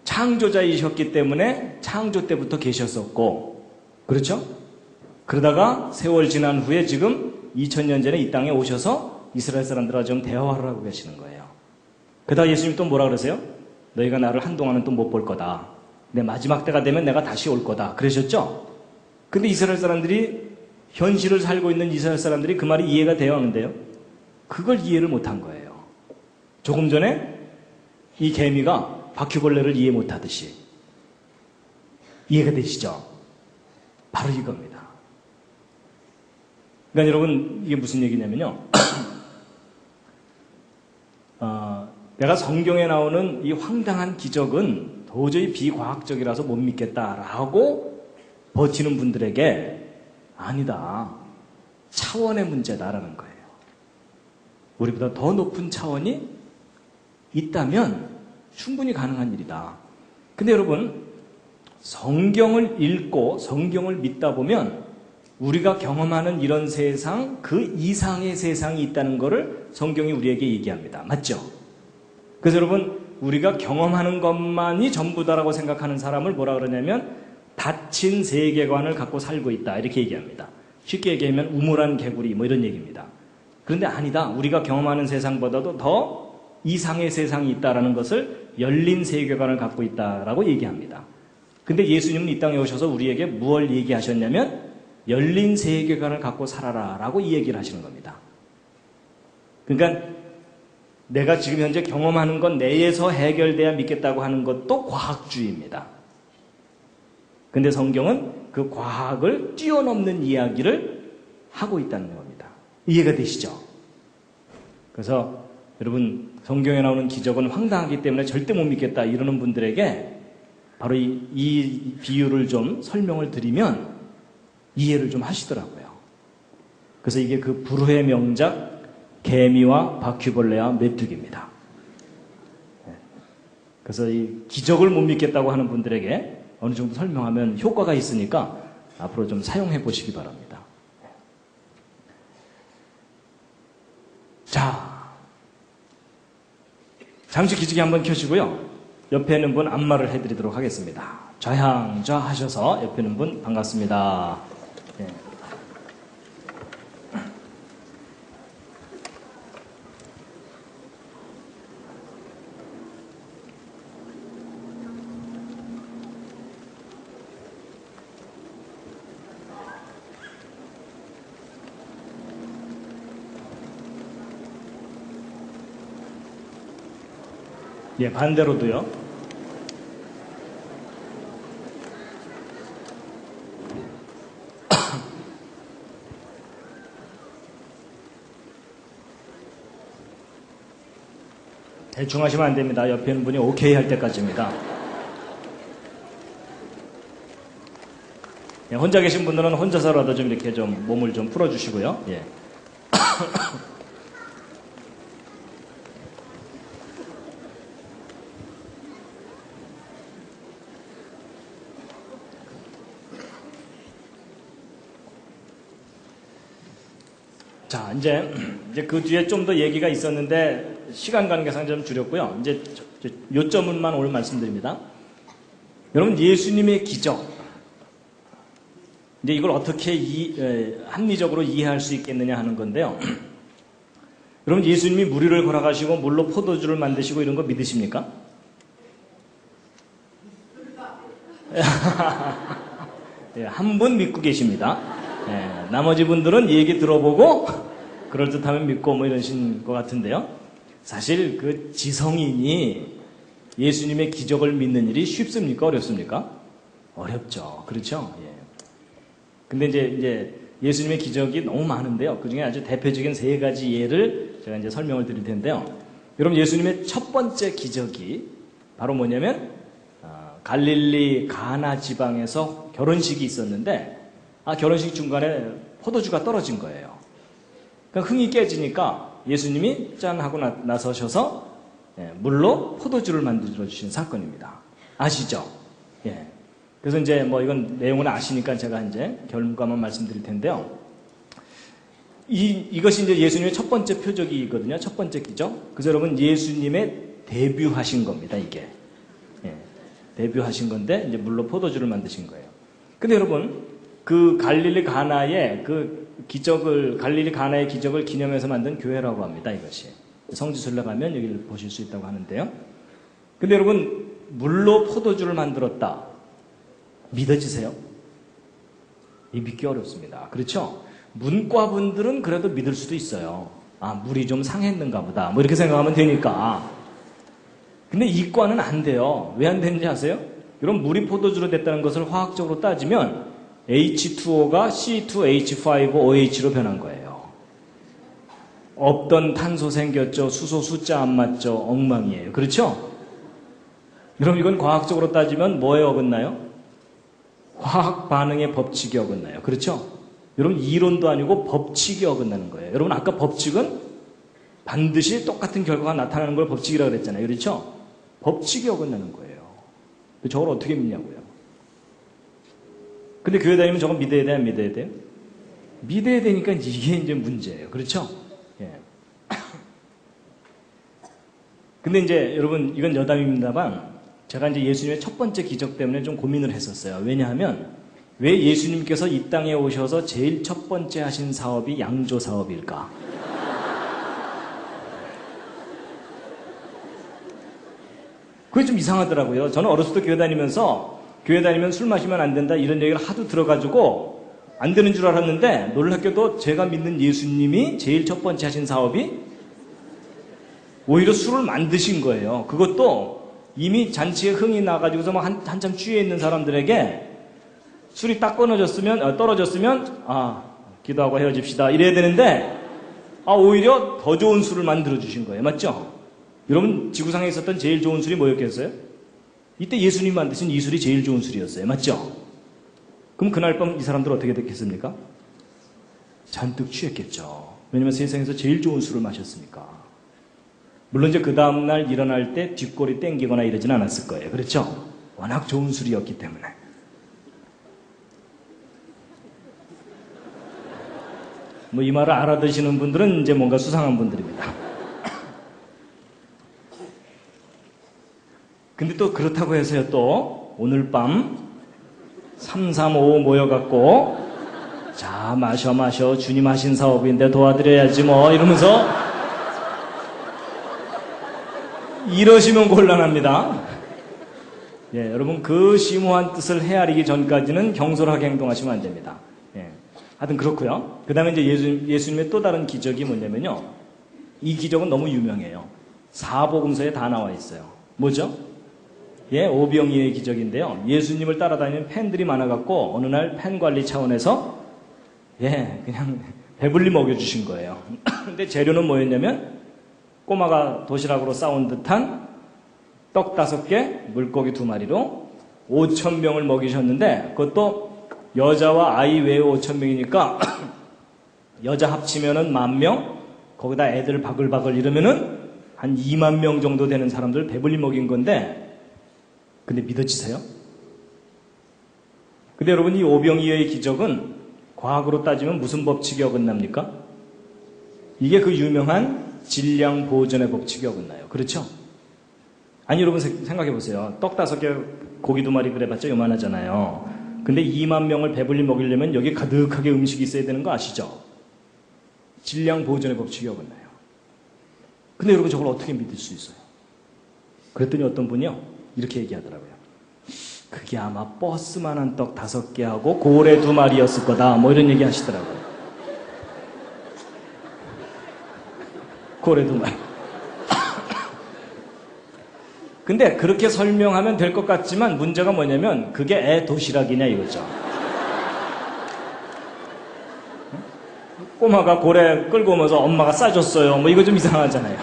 창조자이셨기 때문에 창조 때부터 계셨었고, 그렇죠? 그러다가 세월 지난 후에 지금 2000년 전에 이 땅에 오셔서 이스라엘 사람들과 좀 대화를 하고 계시는 거예요. 그러다가 예수님 또 뭐라 그러세요? 너희가 나를 한동안은 또 못 볼 거다. 내 마지막 때가 되면 내가 다시 올 거다. 그러셨죠? 근데 이스라엘 사람들이, 현실을 살고 있는 이스라엘 사람들이 그 말이 이해가 되어 하는데요. 그걸 이해를 못한 거예요. 조금 전에 이 개미가 바퀴벌레를 이해 못하듯이. 이해가 되시죠? 바로 이겁니다. 그러니까 여러분 이게 무슨 얘기냐면요. 내가 성경에 나오는 이 황당한 기적은 도저히 비과학적이라서 못 믿겠다라고 버티는 분들에게 아니다. 차원의 문제다라는 거예요. 우리보다 더 높은 차원이 있다면 충분히 가능한 일이다. 근데 여러분, 성경을 읽고 성경을 믿다 보면 우리가 경험하는 이런 세상, 그 이상의 세상이 있다는 것을 성경이 우리에게 얘기합니다. 맞죠? 그래서 여러분, 우리가 경험하는 것만이 전부다라고 생각하는 사람을 뭐라 그러냐면 닫힌 세계관을 갖고 살고 있다. 이렇게 얘기합니다. 쉽게 얘기하면 우물안 개구리 뭐 이런 얘기입니다. 그런데 아니다. 우리가 경험하는 세상보다도 더 이상의 세상이 있다라는 것을 열린 세계관을 갖고 있다라고 얘기합니다. 근데 예수님은 이 땅에 오셔서 우리에게 무엇을 얘기하셨냐면 열린 세계관을 갖고 살아라라고 이 얘기를 하시는 겁니다. 그러니까 내가 지금 현재 경험하는 건 내에서 해결돼야 믿겠다고 하는 것도 과학주의입니다. 근데 성경은 그 과학을 뛰어넘는 이야기를 하고 있다는 겁니다. 이해가 되시죠? 그래서 여러분 성경에 나오는 기적은 황당하기 때문에 절대 못 믿겠다 이러는 분들에게 바로 이 비유를 좀 설명을 드리면 이해를 좀 하시더라고요. 그래서 이게 그 불후의 명작 개미와 바퀴벌레와 메뚜기입니다. 그래서 이 기적을 못 믿겠다고 하는 분들에게 어느 정도 설명하면 효과가 있으니까 앞으로 좀 사용해 보시기 바랍니다. 자, 잠시 기지개 한번 켜시고요. 옆에 있는 분 안마를 해드리도록 하겠습니다. 좌향좌 하셔서 옆에 있는 분 반갑습니다. 네. 예, 반대로도요. 대충 하시면 안 됩니다. 옆에 있는 분이 오케이 할 때까지입니다. 예, 혼자 계신 분들은 혼자서라도 좀 이렇게 좀 몸을 좀 풀어주시고요. 예. 자, 이제 그 뒤에 좀 더 얘기가 있었는데 시간 관계상 좀 줄였고요. 이제 요점만 오늘 말씀드립니다. 여러분, 예수님의 기적. 이제 이걸 어떻게 합리적으로 이해할 수 있겠느냐 하는 건데요. 여러분, 예수님이 무리를 걸어가시고 물로 포도주를 만드시고 이런 거 믿으십니까? 예, 한 분 믿고 계십니다. 예, 나머지 분들은 얘기 들어보고 그럴듯하면 믿고 뭐 이러신 것 같은데요. 사실 그 지성인이 예수님의 기적을 믿는 일이 쉽습니까? 어렵습니까? 어렵죠. 그렇죠? 예. 근데 이제 예수님의 기적이 너무 많은데요. 그 중에 아주 대표적인 3가지 예를 제가 이제 설명을 드릴 텐데요. 여러분, 예수님의 첫 번째 기적이 바로 뭐냐면 갈릴리 가나 지방에서 결혼식이 있었는데 결혼식 중간에 포도주가 떨어진 거예요. 그러니까 흥이 깨지니까 예수님이 짠 하고 나서셔서 물로 포도주를 만들어 주신 사건입니다. 아시죠? 예. 그래서 이제 뭐 이건 내용을 아시니까 제가 이제 결과만 말씀드릴 텐데요. 이것이 이제 예수님의 첫 번째 표적이거든요. 첫 번째 기적. 그래서 여러분 예수님의 데뷔하신 겁니다. 이게. 예. 데뷔하신 건데 이제 물로 포도주를 만드신 거예요. 근데 여러분 그 갈릴리 가나의 갈릴리 가나의 기적을 기념해서 만든 교회라고 합니다. 이것이. 성지순례 가면 여기를 보실 수 있다고 하는데요. 근데 여러분 물로 포도주를 만들었다. 믿어지세요? 믿기 어렵습니다. 그렇죠? 문과분들은 그래도 믿을 수도 있어요. 물이 좀 상했는가 보다. 뭐 이렇게 생각하면 되니까. 근데 이과는 안 돼요. 왜 안 되는지 아세요? 여러분 물이 포도주로 됐다는 것을 화학적으로 따지면 H2O가 C2H5OH로 변한 거예요. 없던 탄소 생겼죠. 수소 숫자 안 맞죠. 엉망이에요. 그렇죠? 여러분 이건 과학적으로 따지면 뭐에 어긋나요? 화학 반응의 법칙이 어긋나요. 그렇죠? 여러분 이론도 아니고 법칙이 어긋나는 거예요. 여러분 아까 법칙은 반드시 똑같은 결과가 나타나는 걸 법칙이라고 그랬잖아요. 그렇죠? 법칙이 어긋나는 거예요. 저걸 어떻게 믿냐고요. 근데 교회 다니면 저건 믿어야 돼, 안 믿어야 돼요? 믿어야 되니까 이게 이제 문제예요. 그렇죠? 예. 근데 이제 여러분 이건 여담입니다만 제가 이제 예수님의 첫 번째 기적 때문에 좀 고민을 했었어요. 왜냐하면 왜 예수님께서 이 땅에 오셔서 제일 첫 번째 하신 사업이 양조 사업일까? 그게 좀 이상하더라고요. 저는 어렸을 때 교회 다니면 술 마시면 안 된다 이런 얘기를 하도 들어가지고 안 되는 줄 알았는데 놀랍게도 제가 믿는 예수님이 제일 첫 번째 하신 사업이 오히려 술을 만드신 거예요. 그것도 이미 잔치에 흥이 나가지고서 막 한참 취해 있는 사람들에게 술이 딱 떨어졌으면 기도하고 헤어집시다 이래야 되는데 오히려 더 좋은 술을 만들어 주신 거예요. 맞죠? 여러분 지구상에 있었던 제일 좋은 술이 뭐였겠어요? 이때 예수님이 만드신 이 술이 제일 좋은 술이었어요. 맞죠? 그럼 그날 밤 이 사람들 어떻게 됐겠습니까? 잔뜩 취했겠죠. 왜냐면 세상에서 제일 좋은 술을 마셨으니까. 물론 이제 그 다음날 일어날 때 뒷골이 땡기거나 이러진 않았을 거예요. 그렇죠? 워낙 좋은 술이었기 때문에. 뭐 이 말을 알아듣시는 분들은 이제 뭔가 수상한 분들입니다. 근데 또 그렇다고 해서요, 또 오늘 밤 335 모여갖고 자 마셔 주님 하신 사업인데 도와드려야지 뭐 이러면서 이러시면 곤란합니다. 예, 여러분 그 심오한 뜻을 헤아리기 전까지는 경솔하게 행동하시면 안 됩니다. 예, 하여튼 그렇고요. 그 다음에 이제 예수님의 또 다른 기적이 뭐냐면요. 이 기적은 너무 유명해요. 사복음서에 다 나와 있어요. 뭐죠? 예, 오병이어의 기적인데요. 예수님을 따라다니는 팬들이 많아갖고 어느 날 팬 관리 차원에서 그냥 배불리 먹여주신 거예요. 근데 재료는 뭐였냐면 꼬마가 도시락으로 싸온 듯한 떡 5개, 물고기 2마리로 5,000명을 먹이셨는데 그것도 여자와 아이 외에 5,000명이니까 여자 합치면은 10,000명, 거기다 애들 바글바글 이러면은 한 2만 명 정도 되는 사람들 배불리 먹인 건데 근데 믿어지세요? 근데 여러분 이 오병이어의 기적은 과학으로 따지면 무슨 법칙이 어긋납니까? 이게 그 유명한 질량 보존의 법칙이 어긋나요. 그렇죠? 아니 여러분 생각해 보세요. 떡 5개 고기 2마리 그래봤자 요만하잖아요. 근데 2만 명을 배불리 먹이려면 여기 가득하게 음식이 있어야 되는 거 아시죠? 질량 보존의 법칙이 어긋나요. 근데 여러분 저걸 어떻게 믿을 수 있어요? 그랬더니 어떤 분이요 이렇게 얘기하더라고요. 그게 아마 버스만한 떡 5개하고 고래 2마리였을 거다. 뭐 이런 얘기 하시더라고요. 고래 2마리. 근데 그렇게 설명하면 될 것 같지만 문제가 뭐냐면 그게 애 도시락이냐 이거죠. 꼬마가 고래 끌고 오면서 엄마가 싸줬어요. 뭐 이거 좀 이상하잖아요.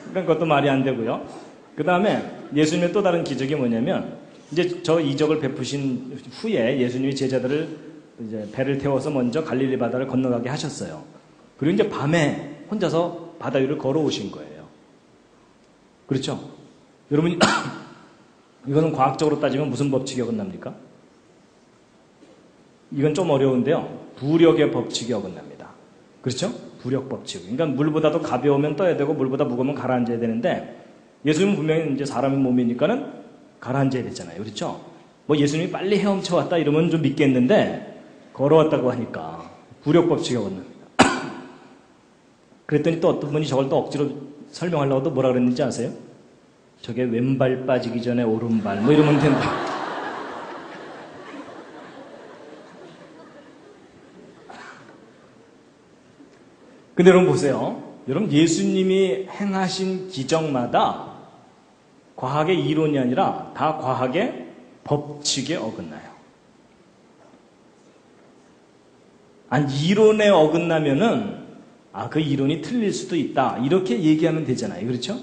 그러니까 그것도 말이 안 되고요. 그 다음에 예수님의 또 다른 기적이 뭐냐면 이제 저 이적을 베푸신 후에 예수님이 제자들을 이제 배를 태워서 먼저 갈릴리 바다를 건너가게 하셨어요. 그리고 이제 밤에 혼자서 바다 위를 걸어오신 거예요. 그렇죠? 여러분, 이거는 과학적으로 따지면 무슨 법칙이 어긋납니까? 이건 좀 어려운데요. 부력의 법칙이 어긋납니다. 그렇죠? 부력 법칙. 그러니까 물보다도 가벼우면 떠야 되고 물보다 무거우면 가라앉아야 되는데 예수님은 분명히 이제 사람의 몸이니까는 가라앉아야 되잖아요. 그렇죠? 뭐 예수님이 빨리 헤엄쳐 왔다 이러면 좀 믿겠는데 걸어왔다고 하니까 부력 법칙이 어긋납니다. 그랬더니 또 어떤 분이 저걸 또 억지로 설명하려고 또 뭐라 그랬는지 아세요? 저게 왼발 빠지기 전에 오른발 뭐 이러면 된다. 근데 여러분 보세요. 여러분 예수님이 행하신 기적마다 과학의 이론이 아니라 다 과학의 법칙에 어긋나요. 아니 이론에 어긋나면은 그 이론이 틀릴 수도 있다 이렇게 얘기하면 되잖아요. 그렇죠?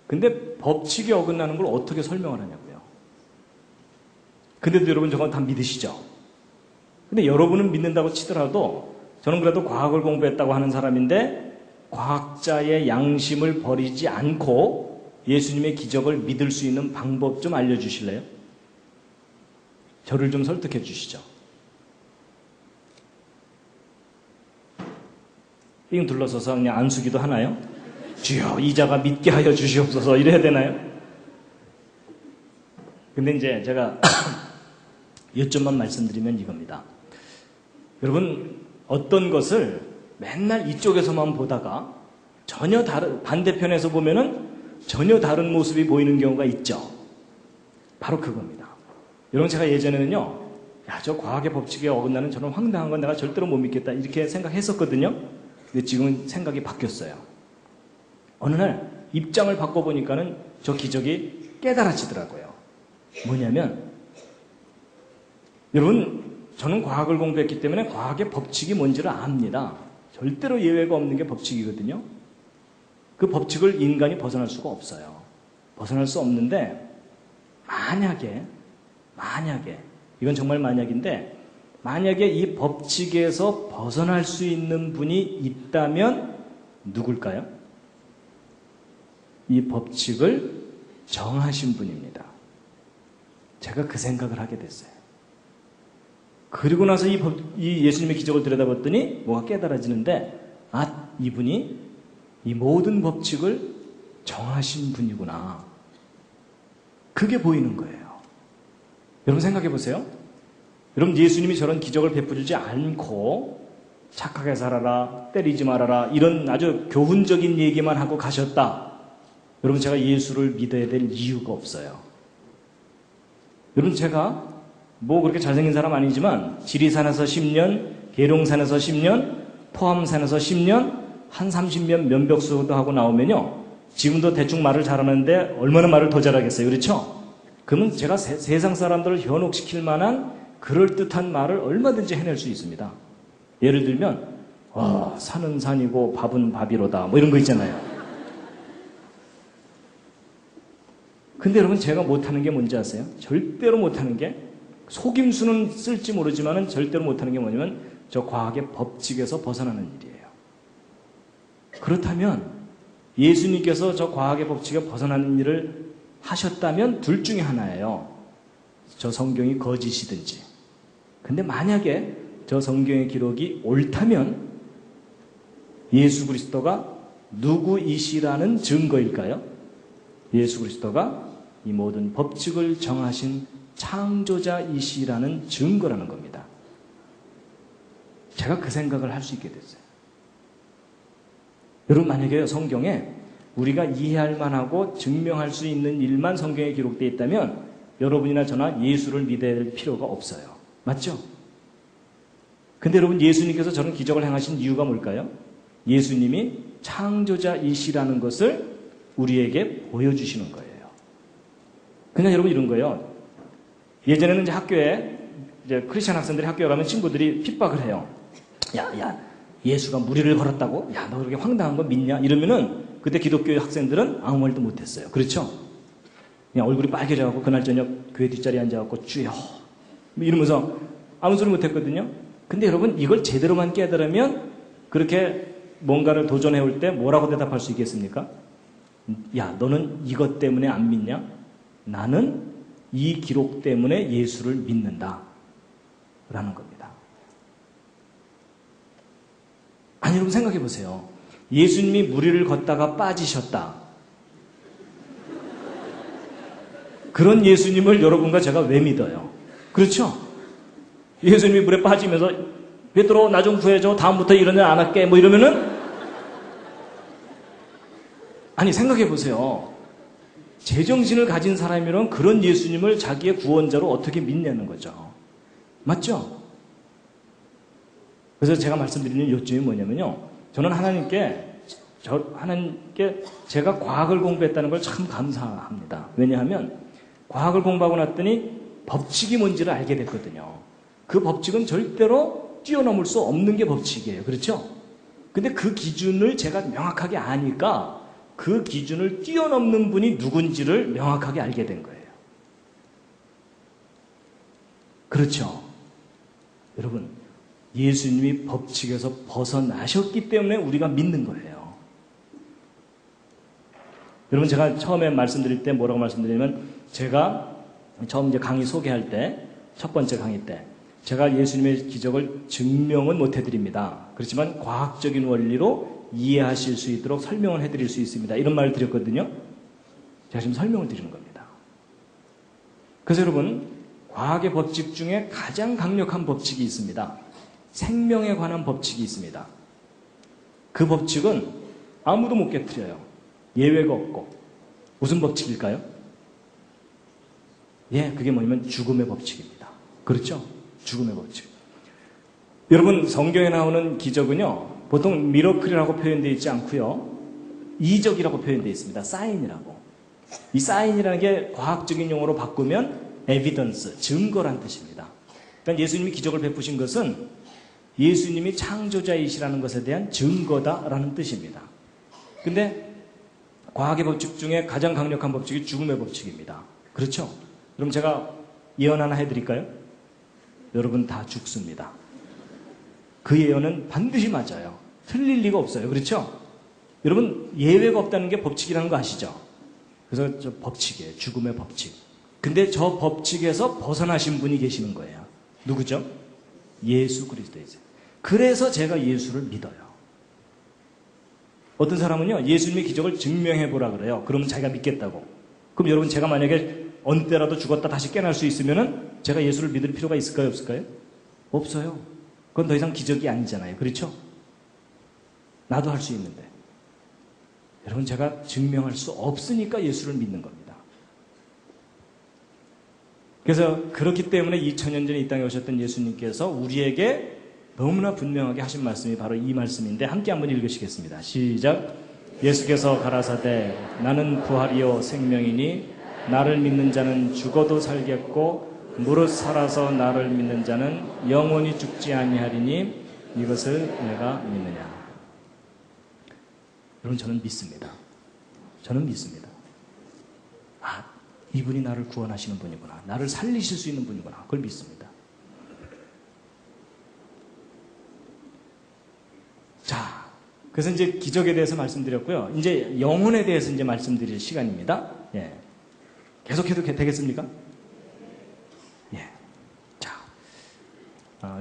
근데 법칙에 어긋나는 걸 어떻게 설명을 하냐고요. 근데도 여러분 저건 다 믿으시죠? 근데 여러분은 믿는다고 치더라도 저는 그래도 과학을 공부했다고 하는 사람인데 과학자의 양심을 버리지 않고 예수님의 기적을 믿을 수 있는 방법 좀 알려주실래요? 저를 좀 설득해 주시죠. 삥 둘러서서 그냥 안수기도 하나요? 주여 이자가 믿게 하여 주시옵소서 이래야 되나요? 근데 이제 제가 요점만 말씀드리면 이겁니다. 여러분 어떤 것을 맨날 이쪽에서만 보다가 전혀 다른 반대편에서 보면은 전혀 다른 모습이 보이는 경우가 있죠. 바로 그겁니다. 여러분 제가 예전에는요, 저 과학의 법칙에 어긋나는 저런 황당한 건 내가 절대로 못 믿겠다 이렇게 생각했었거든요. 근데 지금은 생각이 바뀌었어요. 어느 날 입장을 바꿔보니까는 저 기적이 깨달아지더라고요. 뭐냐면 여러분 저는 과학을 공부했기 때문에 과학의 법칙이 뭔지를 압니다. 절대로 예외가 없는 게 법칙이거든요. 그 법칙을 인간이 벗어날 수가 없어요. 벗어날 수 없는데 만약에 이건 정말 만약인데 만약에 이 법칙에서 벗어날 수 있는 분이 있다면 누굴까요? 이 법칙을 정하신 분입니다. 제가 그 생각을 하게 됐어요. 그리고 나서 이 예수님의 기적을 들여다봤더니 뭐가 깨달아지는데 이분이 이 모든 법칙을 정하신 분이구나. 그게 보이는 거예요. 여러분 생각해 보세요. 여러분 예수님이 저런 기적을 베풀지 않고 착하게 살아라, 때리지 말아라 이런 아주 교훈적인 얘기만 하고 가셨다. 여러분 제가 예수를 믿어야 될 이유가 없어요. 여러분 제가 뭐 그렇게 잘생긴 사람 아니지만 지리산에서 10년, 계룡산에서 10년, 토암산에서 10년, 한 30년 면벽수도 하고 나오면요. 지금도 대충 말을 잘하는데 얼마나 말을 더 잘하겠어요. 그렇죠? 그러면 제가 세상 사람들을 현혹시킬 만한 그럴듯한 말을 얼마든지 해낼 수 있습니다. 예를 들면 산은 산이고 밥은 밥이로다 뭐 이런 거 있잖아요. 근데 여러분 제가 못하는 게 뭔지 아세요? 절대로 못하는 게 속임수는 쓸지 모르지만 절대로 못하는 게 뭐냐면 저 과학의 법칙에서 벗어나는 일이에요. 그렇다면 예수님께서 저 과학의 법칙에 벗어나는 일을 하셨다면 둘 중에 하나예요. 저 성경이 거짓이든지. 근데 만약에 저 성경의 기록이 옳다면 예수 그리스도가 누구이시라는 증거일까요? 예수 그리스도가 이 모든 법칙을 정하신 창조자이시라는 증거라는 겁니다. 제가 그 생각을 할 수 있게 됐어요. 여러분 만약에 성경에 우리가 이해할 만하고 증명할 수 있는 일만 성경에 기록되어 있다면 여러분이나 저나 예수를 믿어야 될 필요가 없어요. 맞죠? 근데 여러분 예수님께서 저런 기적을 행하신 이유가 뭘까요? 예수님이 창조자이시라는 것을 우리에게 보여주시는 거예요. 그냥 여러분 이런 거예요. 예전에는 이제 학교에 이제 크리스천 학생들이 학교에 가면 친구들이 핍박을 해요. 야, 예수가 무리를 걸었다고? 야, 너 그렇게 황당한 거 믿냐? 이러면은 그때 기독교 학생들은 아무 말도 못했어요. 그렇죠? 그냥 얼굴이 빨개져갖고 그날 저녁 교회 뒷자리에 앉아갖고 주여 뭐 이러면서 아무 소리 못했거든요. 근데 여러분 이걸 제대로만 깨달으면 그렇게 뭔가를 도전해올 때 뭐라고 대답할 수 있겠습니까? 야, 너는 이것 때문에 안 믿냐? 나는 이 기록 때문에 예수를 믿는다 라는 겁니다. 아니 여러분 생각해 보세요. 예수님이 물 위를 걷다가 빠지셨다. 그런 예수님을 여러분과 제가 왜 믿어요? 그렇죠? 예수님이 물에 빠지면서 베드로 나 좀 구해줘. 다음부터 이런 일 안 할게. 뭐 이러면은 아니 생각해 보세요. 제정신을 가진 사람이면 그런 예수님을 자기의 구원자로 어떻게 믿냐는 거죠. 맞죠? 그래서 제가 말씀드리는 요점이 뭐냐면요. 저는 하나님께 제가 과학을 공부했다는 걸 참 감사합니다. 왜냐하면 과학을 공부하고 났더니 법칙이 뭔지를 알게 됐거든요. 그 법칙은 절대로 뛰어넘을 수 없는 게 법칙이에요. 그렇죠? 근데 그 기준을 제가 명확하게 아니까 그 기준을 뛰어넘는 분이 누군지를 명확하게 알게 된 거예요. 그렇죠? 여러분, 예수님이 법칙에서 벗어나셨기 때문에 우리가 믿는 거예요. 여러분, 제가 처음에 말씀드릴 때 뭐라고 말씀드리냐면, 제가 처음 이제 강의 소개할 때, 첫 번째 강의 때, 제가 예수님의 기적을 증명은 못 해드립니다. 그렇지만 과학적인 원리로 이해하실 수 있도록 설명을 해드릴 수 있습니다. 이런 말을 드렸거든요. 제가 지금 설명을 드리는 겁니다. 그래서 여러분, 과학의 법칙 중에 가장 강력한 법칙이 있습니다. 생명에 관한 법칙이 있습니다. 그 법칙은 아무도 못 깨트려요. 예외가 없고. 무슨 법칙일까요? 예, 그게 뭐냐면 죽음의 법칙입니다. 그렇죠? 죽음의 법칙. 여러분, 성경에 나오는 기적은요, 보통 미러클이라고 표현되어 있지 않고요, 이적이라고 표현되어 있습니다. 사인이라고. 이 사인이라는 게 과학적인 용어로 바꾸면 에비던스, 증거란 뜻입니다. 그러니까 예수님이 기적을 베푸신 것은 예수님이 창조자이시라는 것에 대한 증거다라는 뜻입니다. 근데 과학의 법칙 중에 가장 강력한 법칙이 죽음의 법칙입니다. 그렇죠? 그럼 제가 예언 하나 해드릴까요? 여러분 다 죽습니다. 그 예언은 반드시 맞아요. 틀릴 리가 없어요. 그렇죠? 여러분 예외가 없다는 게 법칙이라는 거 아시죠? 그래서 저 법칙이에요. 죽음의 법칙. 근데 저 법칙에서 벗어나신 분이 계시는 거예요. 누구죠? 예수 그리스도이세요. 그래서 제가 예수를 믿어요. 어떤 사람은요, 예수님의 기적을 증명해 보라 그래요. 그러면 자기가 믿겠다고. 그럼 여러분, 제가 만약에 어느 때라도 죽었다 다시 깨어날 수 있으면은 제가 예수를 믿을 필요가 있을까요? 없을까요? 없어요. 그건 더 이상 기적이 아니잖아요. 그렇죠? 나도 할 수 있는데. 여러분, 제가 증명할 수 없으니까 예수를 믿는 겁니다. 그래서 그렇기 때문에 2000년 전에 이 땅에 오셨던 예수님께서 우리에게 너무나 분명하게 하신 말씀이 바로 이 말씀인데 함께 한번 읽으시겠습니다. 시작. 예수께서 가라사대 나는 부활이요 생명이니 나를 믿는 자는 죽어도 살겠고 무릇 살아서 나를 믿는 자는 영원히 죽지 아니하리니 이것을 내가 믿느냐. 여러분, 저는 믿습니다. 저는 믿습니다. 아, 이분이 나를 구원하시는 분이구나. 나를 살리실 수 있는 분이구나. 그걸 믿습니다. 자, 그래서 이제 기적에 대해서 말씀드렸고요. 이제 영혼에 대해서 이제 말씀드릴 시간입니다. 예. 계속해도 되겠습니까? 예. 자,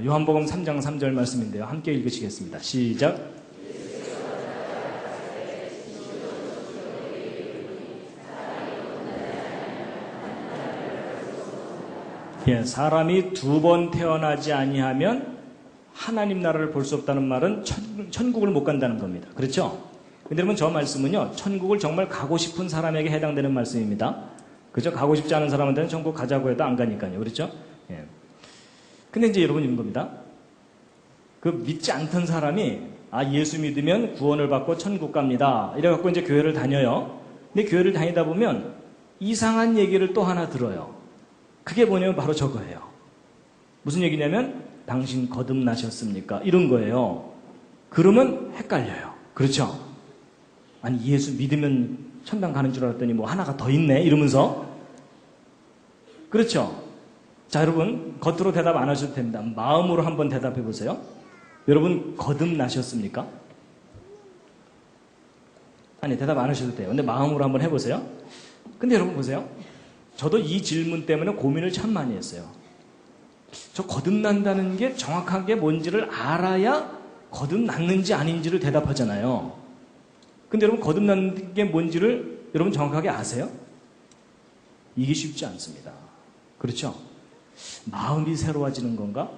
요한복음 3장 3절 말씀인데요. 함께 읽으시겠습니다. 시작. 예, 사람이 두 번 태어나지 아니하면 하나님 나라를 볼 수 없다는 말은 천국을 못 간다는 겁니다. 그렇죠? 근데 여러분, 저 말씀은요, 천국을 정말 가고 싶은 사람에게 해당되는 말씀입니다. 그죠? 가고 싶지 않은 사람한테는 천국 가자고 해도 안 가니까요. 그렇죠? 예. 근데 이제 여러분 이런 겁니다. 그 믿지 않던 사람이, 예수 믿으면 구원을 받고 천국 갑니다. 이래갖고 이제 교회를 다녀요. 근데 교회를 다니다 보면 이상한 얘기를 또 하나 들어요. 그게 뭐냐면 바로 저거예요. 무슨 얘기냐면, 당신 거듭나셨습니까? 이런 거예요. 그러면 헷갈려요. 그렇죠? 아니, 예수 믿으면 천당 가는 줄 알았더니 뭐 하나가 더 있네? 이러면서 그렇죠? 자, 여러분, 겉으로 대답 안 하셔도 됩니다. 마음으로 한번 대답해 보세요. 여러분, 거듭나셨습니까? 아니, 대답 안 하셔도 돼요. 근데 마음으로 한번 해보세요. 근데 여러분 보세요. 저도 이 질문 때문에 고민을 참 많이 했어요. 저 거듭난다는 게 정확하게 뭔지를 알아야 거듭났는지 아닌지를 대답하잖아요. 근데 여러분, 거듭난 게 뭔지를 여러분 정확하게 아세요? 이게 쉽지 않습니다. 그렇죠? 마음이 새로워지는 건가?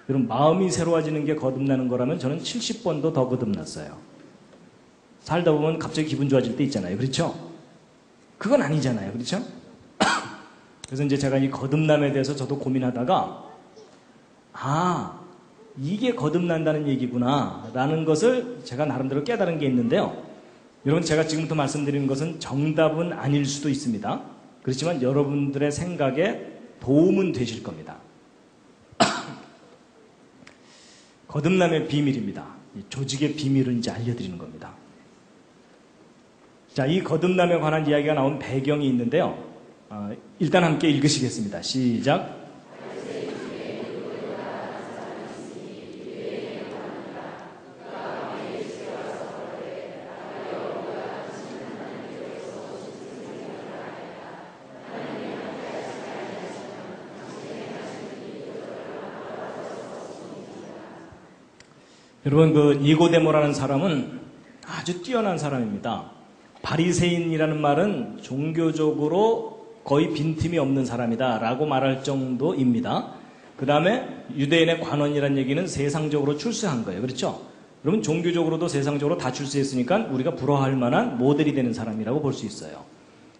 여러분, 마음이 새로워지는 게 거듭나는 거라면 저는 70번도 더 거듭났어요. 살다 보면 갑자기 기분 좋아질 때 있잖아요. 그렇죠? 그건 아니잖아요. 그렇죠? 그래서 이제 제가 이 거듭남에 대해서 저도 고민하다가, 아, 이게 거듭난다는 얘기구나 라는 것을 제가 나름대로 깨달은 게 있는데요. 여러분, 제가 지금부터 말씀드리는 것은 정답은 아닐 수도 있습니다. 그렇지만 여러분들의 생각에 도움은 되실 겁니다. 거듭남의 비밀입니다. 조직의 비밀을 이제 알려드리는 겁니다. 자, 이 거듭남에 관한 이야기가 나온 배경이 있는데요. 일단 함께 읽으시겠습니다. 시작. 여러분, 그 니고데모라는 사람은 아주 뛰어난 사람입니다. 바리새인이라는 말은 종교적으로 거의 빈틈이 없는 사람이다 라고 말할 정도입니다. 그 다음에 유대인의 관원이라는 얘기는 세상적으로 출세한 거예요. 그렇죠? 여러분, 종교적으로도 세상적으로 다 출세했으니까 우리가 부러워할 만한 모델이 되는 사람이라고 볼 수 있어요.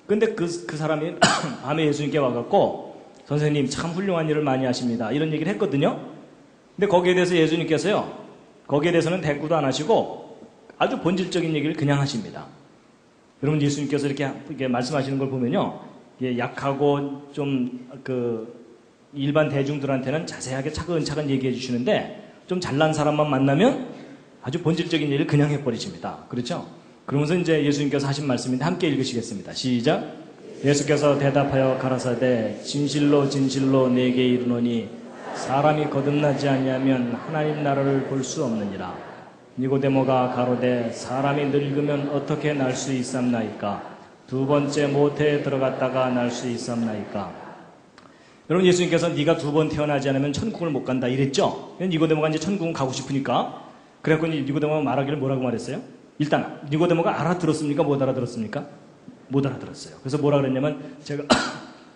근데 그 사람이 밤에 예수님께 와갖고, 선생님 참 훌륭한 일을 많이 하십니다, 이런 얘기를 했거든요. 근데 거기에 대해서 예수님께서요, 거기에 대해서는 대꾸도 안 하시고 아주 본질적인 얘기를 그냥 하십니다. 여러분, 예수님께서 이렇게 말씀하시는 걸 보면요, 약하고 좀 일반 대중들한테는 자세하게 차근차근 얘기해 주시는데, 좀 잘난 사람만 만나면 아주 본질적인 얘기를 그냥 해버리십니다. 그렇죠? 그러면서 이제 예수님께서 하신 말씀인데 함께 읽으시겠습니다. 시작. 예수께서 대답하여 가라사대, 진실로 진실로 내게 이르노니 사람이 거듭나지 아니하면 하나님 나라를 볼 수 없느니라. 니고데모가 가로되, 사람이 늙으면 어떻게 날 수 있삼나이까? 두 번째 모태에 들어갔다가 날 수 있삼나이까? 여러분, 예수님께서 네가 두 번 태어나지 않으면 천국을 못 간다 이랬죠? 니고데모가 이제 천국은 가고 싶으니까. 그래갖고 니고데모가 말하기를 뭐라고 말했어요? 일단 니고데모가 알아들었습니까? 못 알아들었습니까? 못 알아들었어요. 그래서 뭐라 그랬냐면,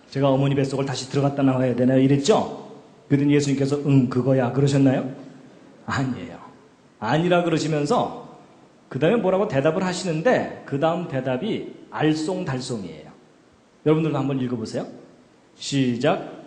제가 어머니 뱃속을 다시 들어갔다 나와야 되나요? 이랬죠? 그랬더니 예수님께서 그거야 그러셨나요? 아니에요. 아니라 그러시면서 그 다음에 뭐라고 대답을 하시는데, 그 다음 대답이 알쏭달쏭이에요. 여러분들도 한번 읽어보세요. 시작.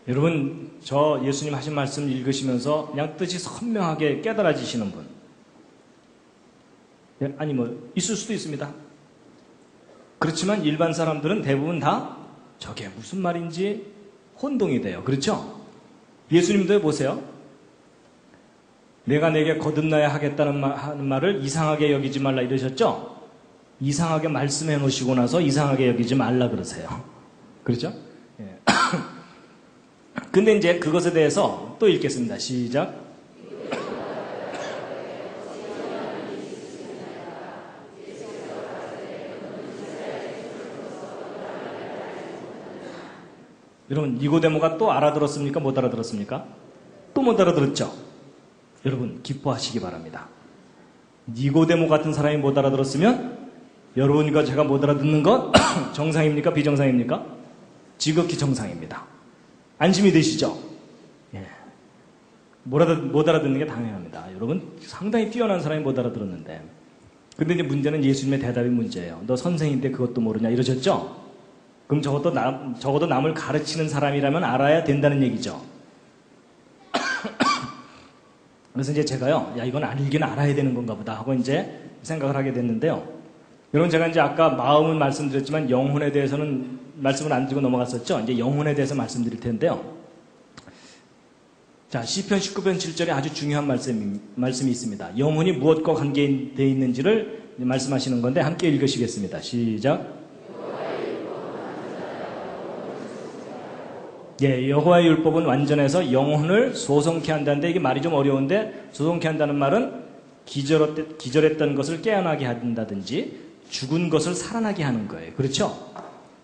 여러분, 저 예수님 하신 말씀 읽으시면서 그냥 뜻이 선명하게 깨달아지시는 분, 아니 있을 수도 있습니다. 그렇지만 일반 사람들은 대부분 다 저게 무슨 말인지 혼동이 돼요. 그렇죠? 예수님도 보세요. 내가 내게 거듭나야 하겠다는 하는 말을 이상하게 여기지 말라 이러셨죠? 이상하게 말씀해 놓으시고 나서 이상하게 여기지 말라 그러세요. 그렇죠? 예. 근데 이제 그것에 대해서 또 읽겠습니다. 시작. 여러분, 니고데모가 또 알아들었습니까? 못 알아들었습니까? 또 못 알아들었죠? 여러분, 기뻐하시기 바랍니다. 니고데모 같은 사람이 못 알아들었으면 여러분과 제가 못 알아듣는 것 정상입니까? 비정상입니까? 지극히 정상입니다. 안심이 되시죠? 예. 못 알아듣는 게 당연합니다. 여러분, 상당히 뛰어난 사람이 못 알아들었는데, 근데 이제 문제는 예수님의 대답이 문제예요. 너 선생인데 그것도 모르냐 이러셨죠? 그럼 적어도 남을 가르치는 사람이라면 알아야 된다는 얘기죠. 그래서 이제 제가요, 야, 이건 알긴 알아야 되는 건가 보다 하고 이제 생각을 하게 됐는데요. 여러분, 제가 이제 아까 마음은 말씀드렸지만 영혼에 대해서는 말씀을 안 드리고 넘어갔었죠. 이제 영혼에 대해서 말씀드릴 텐데요. 자, 시편 19편 7절에 아주 중요한 말씀이 있습니다. 영혼이 무엇과 관계되어 있는지를 말씀하시는 건데 함께 읽으시겠습니다. 시작. 예, 여호와의 율법은 완전해서 영혼을 소송케 한다는데 이게 말이 좀 어려운데 소송케 한다는 말은 기절했던 것을 깨어나게 한다든지 죽은 것을 살아나게 하는 거예요. 그렇죠?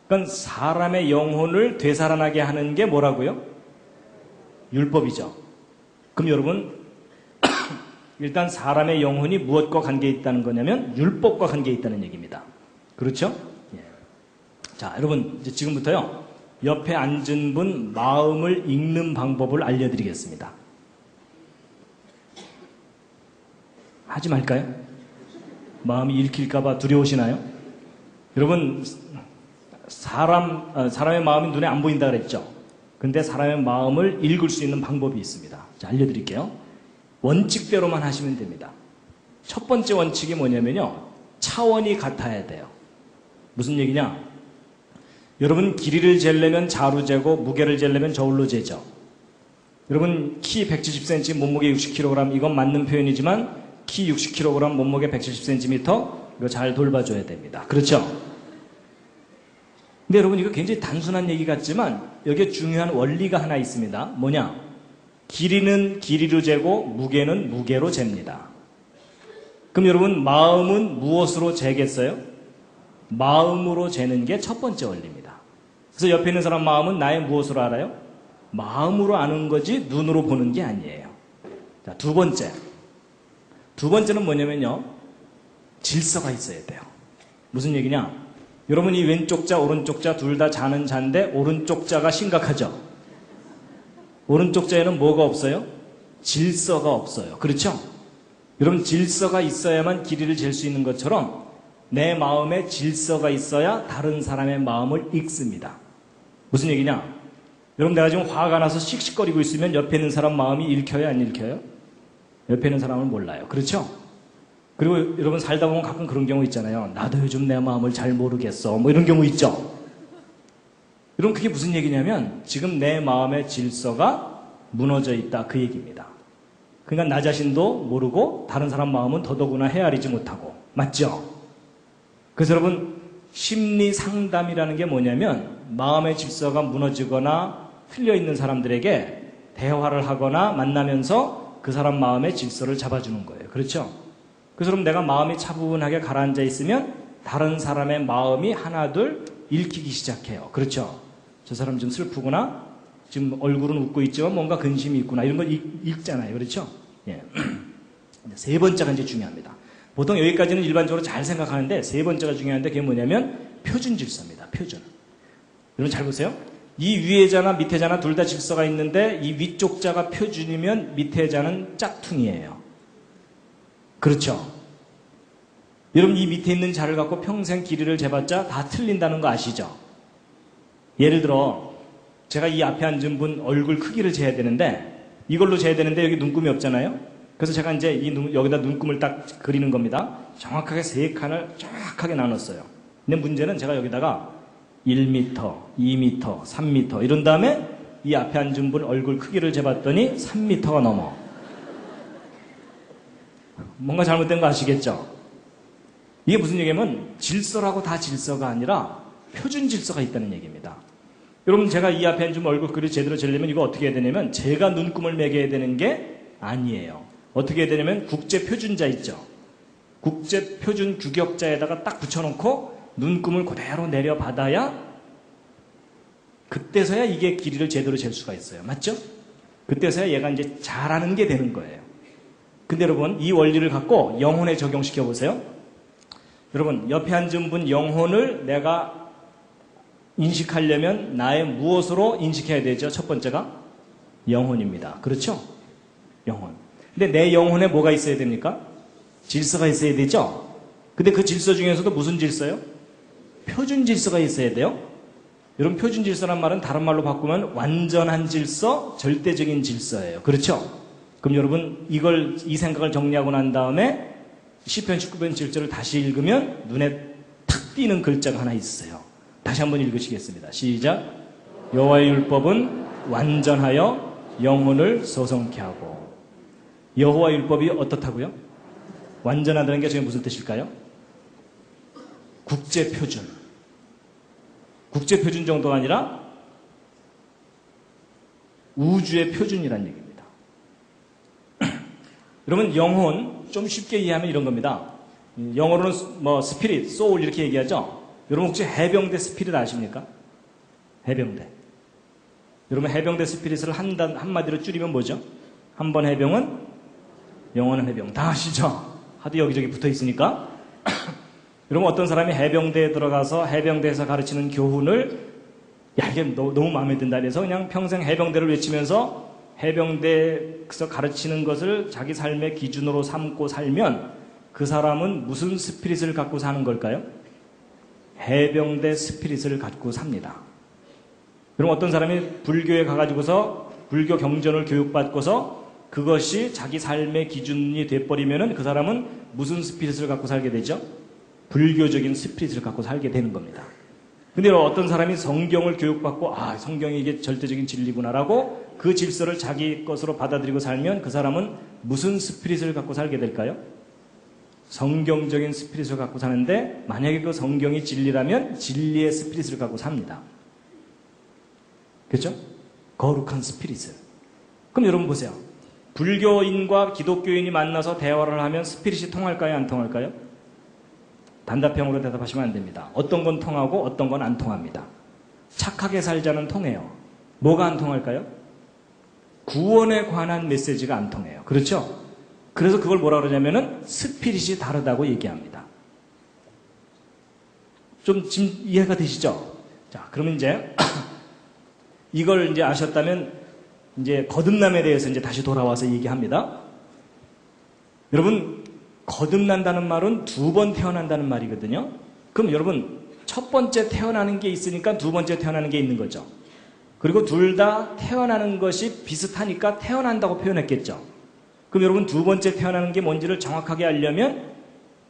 그러니까 사람의 영혼을 되살아나게 하는 게 뭐라고요? 율법이죠. 그럼 여러분 일단 사람의 영혼이 무엇과 관계에 있다는 거냐면 율법과 관계에 있다는 얘기입니다. 그렇죠? 예. 자, 여러분 이제 지금부터요. 옆에 앉은 분 마음을 읽는 방법을 알려드리겠습니다. 하지 말까요? 마음이 읽힐까봐 두려우시나요? 여러분 사람의 마음이 눈에 안 보인다 그랬죠? 근데 사람의 마음을 읽을 수 있는 방법이 있습니다. 자, 알려드릴게요. 원칙대로만 하시면 됩니다. 첫 번째 원칙이 뭐냐면요. 차원이 같아야 돼요. 무슨 얘기냐? 여러분 길이를 재려면 자로 재고 무게를 재려면 저울로 재죠. 여러분 키 170cm 몸무게 60kg 이건 맞는 표현이지만 키 60kg 몸무게 170cm 이거 잘 돌봐줘야 됩니다. 그렇죠? 근데 여러분 이거 굉장히 단순한 얘기 같지만 여기에 중요한 원리가 하나 있습니다. 뭐냐? 길이는 길이로 재고 무게는 무게로 잽니다. 그럼 여러분 마음은 무엇으로 재겠어요? 마음으로 재는 게 첫 번째 원리입니다. 그래서 옆에 있는 사람 마음은 나의 무엇으로 알아요? 마음으로 아는 거지 눈으로 보는 게 아니에요. 자, 두 번째는 뭐냐면요. 질서가 있어야 돼요. 무슨 얘기냐? 여러분 이 왼쪽 자 오른쪽 자 둘 다 자는 자인데 오른쪽 자가 심각하죠? 오른쪽 자에는 뭐가 없어요? 질서가 없어요. 그렇죠? 여러분 질서가 있어야만 길이를 잴 수 있는 것처럼 내 마음에 질서가 있어야 다른 사람의 마음을 읽습니다. 무슨 얘기냐? 여러분 내가 지금 화가 나서 씩씩거리고 있으면 옆에 있는 사람 마음이 읽혀요? 안 읽혀요? 옆에 있는 사람은 몰라요. 그렇죠? 그리고 여러분 살다 보면 가끔 그런 경우 있잖아요. 나도 요즘 내 마음을 잘 모르겠어. 뭐 이런 경우 있죠? 여러분 그게 무슨 얘기냐면 지금 내 마음의 질서가 무너져 있다 그 얘기입니다. 그러니까 나 자신도 모르고 다른 사람 마음은 더더구나 헤아리지 못하고 맞죠? 그래서 여러분 심리 상담이라는 게 뭐냐면 마음의 질서가 무너지거나 틀려있는 사람들에게 대화를 하거나 만나면서 그 사람 마음의 질서를 잡아주는 거예요. 그렇죠? 그래서 그럼 내가 마음이 차분하게 가라앉아 있으면 다른 사람의 마음이 하나둘 읽히기 시작해요. 그렇죠? 저 사람 좀 슬프구나. 지금 얼굴은 웃고 있지만 뭔가 근심이 있구나. 이런 걸 읽잖아요. 그렇죠? 예. 세 번째가 이제 중요합니다. 보통 여기까지는 일반적으로 잘 생각하는데 세 번째가 중요한데 그게 뭐냐면 표준 질서입니다. 표준. 여러분 잘 보세요. 이 위에 자나 밑에 자나 둘 다 질서가 있는데 이 위쪽 자가 표준이면 밑에 자는 짝퉁이에요. 그렇죠? 여러분 이 밑에 있는 자를 갖고 평생 길이를 재봤자 다 틀린다는 거 아시죠? 예를 들어 제가 이 앞에 앉은 분 얼굴 크기를 재야 되는데 이걸로 재야 되는데 여기 눈금이 없잖아요. 그래서 제가 이제 여기다 눈금을 딱 그리는 겁니다. 정확하게 세 칸을 정확하게 나눴어요. 근데 문제는 제가 여기다가 1m, 2m, 3m 이런 다음에 이 앞에 앉은 분 얼굴 크기를 재봤더니 3m가 넘어. 뭔가 잘못된 거 아시겠죠? 이게 무슨 얘기냐면 질서라고 다 질서가 아니라 표준 질서가 있다는 얘기입니다. 여러분 제가 이 앞에 앉은 얼굴 크기를 제대로 재려면 이거 어떻게 해야 되냐면 제가 눈금을 매겨야 되는 게 아니에요. 어떻게 해야 되냐면 국제 표준자 있죠? 국제 표준 규격자에다가 딱 붙여놓고 눈금을 그대로 내려받아야 그때서야 이게 길이를 제대로 잴 수가 있어요. 맞죠? 그때서야 얘가 이제 잘하는 게 되는 거예요. 근데 여러분 이 원리를 갖고 영혼에 적용시켜 보세요. 여러분 옆에 앉은 분 영혼을 내가 인식하려면 나의 무엇으로 인식해야 되죠? 첫 번째가 영혼입니다. 그렇죠? 영혼. 근데 내 영혼에 뭐가 있어야 됩니까? 질서가 있어야 되죠? 근데 그 질서 중에서도 무슨 질서요? 표준 질서가 있어야 돼요. 여러분 표준 질서란 말은 다른 말로 바꾸면 완전한 질서, 절대적인 질서예요. 그렇죠? 그럼 여러분 이 생각을 정리하고 난 다음에 시편 19편 7절을 다시 읽으면 눈에 탁 띄는 글자가 하나 있어요. 다시 한번 읽으시겠습니다. 시작. 여호와의 율법은 완전하여 영혼을 소성케 하고. 여호와의 율법이 어떻다고요? 완전하다는 게 지금 무슨 뜻일까요? 국제표준. 국제표준 정도가 아니라 우주의 표준이라는 얘기입니다. 여러분 영혼 좀 쉽게 이해하면 이런 겁니다. 영어로는 뭐 스피릿, 소울 이렇게 얘기하죠. 여러분 혹시 해병대 스피릿 아십니까? 해병대. 여러분 해병대 스피릿을 한마디로 줄이면 뭐죠? 한 번 해병은 영원한 해병. 다 아시죠? 하도 여기저기 붙어 있으니까. 여러분 어떤 사람이 해병대에 들어가서 해병대에서 가르치는 교훈을 야 이게 너무 마음에 든다 해서 그냥 평생 해병대를 외치면서 해병대에서 가르치는 것을 자기 삶의 기준으로 삼고 살면 그 사람은 무슨 스피릿을 갖고 사는 걸까요? 해병대 스피릿을 갖고 삽니다. 그럼 어떤 사람이 불교에 가가지고서 불교 경전을 교육받고서 그것이 자기 삶의 기준이 돼버리면은 그 사람은 무슨 스피릿을 갖고 살게 되죠? 불교적인 스피릿을 갖고 살게 되는 겁니다. 근데 어떤 사람이 성경을 교육받고 아 성경이 이게 절대적인 진리구나라고 그 질서를 자기 것으로 받아들이고 살면 그 사람은 무슨 스피릿을 갖고 살게 될까요? 성경적인 스피릿을 갖고 사는데 만약에 그 성경이 진리라면 진리의 스피릿을 갖고 삽니다. 그렇죠? 거룩한 스피릿을. 그럼 여러분 보세요. 불교인과 기독교인이 만나서 대화를 하면 스피릿이 통할까요? 안 통할까요? 단답형으로 대답하시면 안 됩니다. 어떤 건 통하고 어떤 건 안 통합니다. 착하게 살자는 통해요. 뭐가 안 통할까요? 구원에 관한 메시지가 안 통해요. 그렇죠? 그래서 그걸 뭐라 그러냐면은 스피릿이 다르다고 얘기합니다. 좀 지금 이해가 되시죠? 자, 그러면 이제 이걸 이제 아셨다면 이제 거듭남에 대해서 이제 다시 돌아와서 얘기합니다. 여러분 거듭난다는 말은 두 번 태어난다는 말이거든요. 그럼 여러분 첫 번째 태어나는 게 있으니까 두 번째 태어나는 게 있는 거죠. 그리고 둘 다 태어나는 것이 비슷하니까 태어난다고 표현했겠죠. 그럼 여러분 두 번째 태어나는 게 뭔지를 정확하게 알려면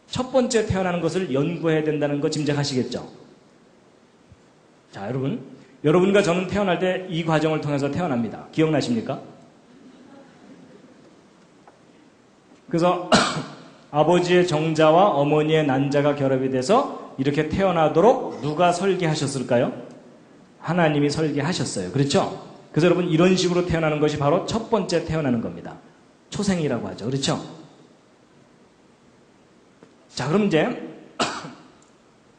첫 번째 태어나는 것을 연구해야 된다는 거 짐작하시겠죠. 자, 여러분과 저는 태어날 때 이 과정을 통해서 태어납니다. 기억나십니까? 그래서 아버지의 정자와 어머니의 난자가 결합이 돼서 이렇게 태어나도록 누가 설계하셨을까요? 하나님이 설계하셨어요. 그렇죠? 그래서 여러분 이런 식으로 태어나는 것이 바로 첫 번째 태어나는 겁니다. 초생이라고 하죠. 그렇죠? 자, 그럼 이제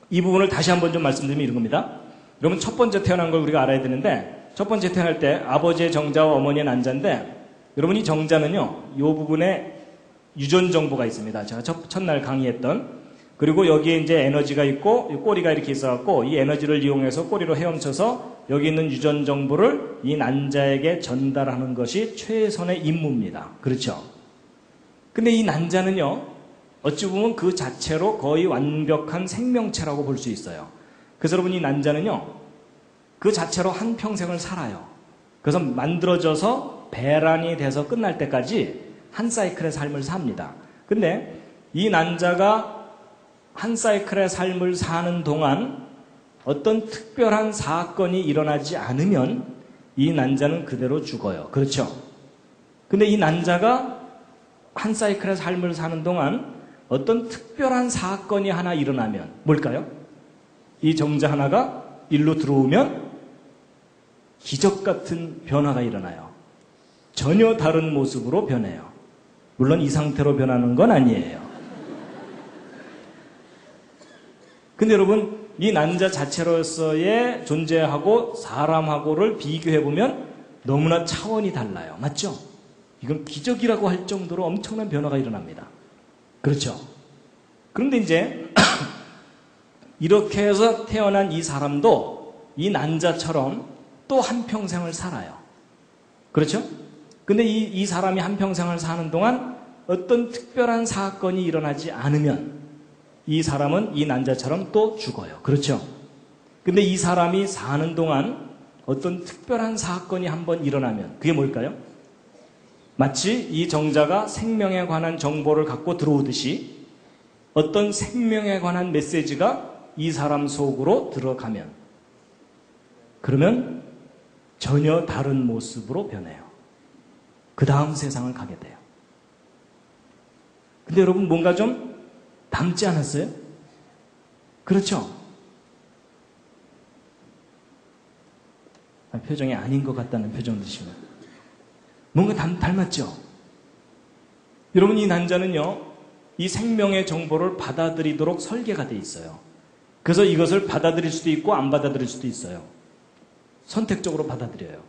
이 부분을 다시 한번 좀 말씀드리면 이런 겁니다. 여러분 첫 번째 태어난 걸 우리가 알아야 되는데 첫 번째 태어날 때 아버지의 정자와 어머니의 난자인데 여러분 이 정자는요. 이 부분에 유전 정보가 있습니다. 제가 첫날 강의했던 그리고 여기에 이제 에너지가 있고 꼬리가 이렇게 있어갖고 이 에너지를 이용해서 꼬리로 헤엄쳐서 여기 있는 유전 정보를 이 난자에게 전달하는 것이 최선의 임무입니다. 그렇죠? 근데 이 난자는요. 어찌 보면 그 자체로 거의 완벽한 생명체라고 볼 수 있어요. 그래서 여러분 이 난자는요. 그 자체로 한 평생을 살아요. 그래서 만들어져서 배란이 돼서 끝날 때까지 한 사이클의 삶을 삽니다. 근데 이 난자가 한 사이클의 삶을 사는 동안 어떤 특별한 사건이 일어나지 않으면 이 난자는 그대로 죽어요. 그렇죠? 근데 이 난자가 한 사이클의 삶을 사는 동안 어떤 특별한 사건이 하나 일어나면 뭘까요? 이 정자 하나가 일로 들어오면 기적 같은 변화가 일어나요. 전혀 다른 모습으로 변해요. 물론 이 상태로 변하는 건 아니에요. 근데 여러분 이 난자 자체로서의 존재하고 사람하고를 비교해보면 너무나 차원이 달라요. 맞죠? 이건 기적이라고 할 정도로 엄청난 변화가 일어납니다. 그렇죠? 그런데 이제 이렇게 해서 태어난 이 사람도 이 난자처럼 또 한평생을 살아요. 그렇죠? 근데 이 사람이 한평생을 사는 동안 어떤 특별한 사건이 일어나지 않으면 이 사람은 이 난자처럼 또 죽어요. 그렇죠? 근데 이 사람이 사는 동안 어떤 특별한 사건이 한번 일어나면 그게 뭘까요? 마치 이 정자가 생명에 관한 정보를 갖고 들어오듯이 어떤 생명에 관한 메시지가 이 사람 속으로 들어가면 그러면 전혀 다른 모습으로 변해요. 그 다음 세상을 가게 돼요. 근데 여러분 뭔가 좀 닮지 않았어요? 그렇죠? 표정이 아닌 것 같다는 표정 드시면 뭔가 닮았죠? 여러분 이 난자는요 이 생명의 정보를 받아들이도록 설계가 돼 있어요. 그래서 이것을 받아들일 수도 있고 안 받아들일 수도 있어요. 선택적으로 받아들여요.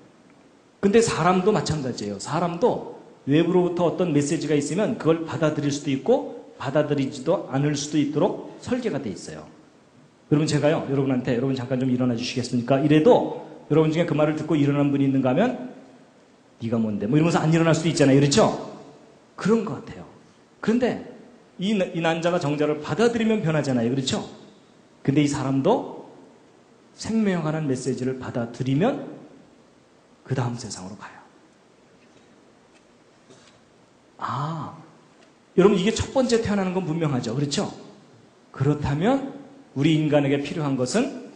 근데 사람도 마찬가지예요. 사람도 외부로부터 어떤 메시지가 있으면 그걸 받아들일 수도 있고 받아들이지도 않을 수도 있도록 설계가 돼 있어요. 여러분 제가요 여러분한테 여러분 잠깐 좀 일어나 주시겠습니까? 이래도 여러분 중에 그 말을 듣고 일어난 분이 있는가 하면 네가 뭔데 뭐 이러면서 안 일어날 수도 있잖아요. 그렇죠? 그런 것 같아요. 그런데 이 난자가 정자를 받아들이면 변하잖아요. 그렇죠? 근데 이 사람도 생명에 관한 메시지를 받아들이면 그 다음 세상으로 가요. 여러분 이게 첫 번째 태어나는 건 분명하죠. 그렇죠? 그렇다면 우리 인간에게 필요한 것은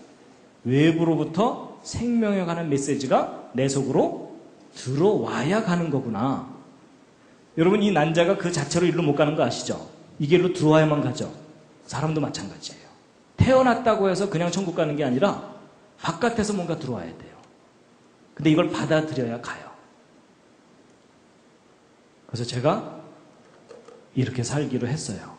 외부로부터 생명에 관한 메시지가 내 속으로 들어와야 가는 거구나. 여러분 이 난자가 그 자체로 일로 못 가는 거 아시죠? 이 길로 들어와야만 가죠. 사람도 마찬가지예요. 태어났다고 해서 그냥 천국 가는 게 아니라 바깥에서 뭔가 들어와야 돼요. 근데 이걸 받아들여야 가요. 그래서 제가 이렇게 살기로 했어요.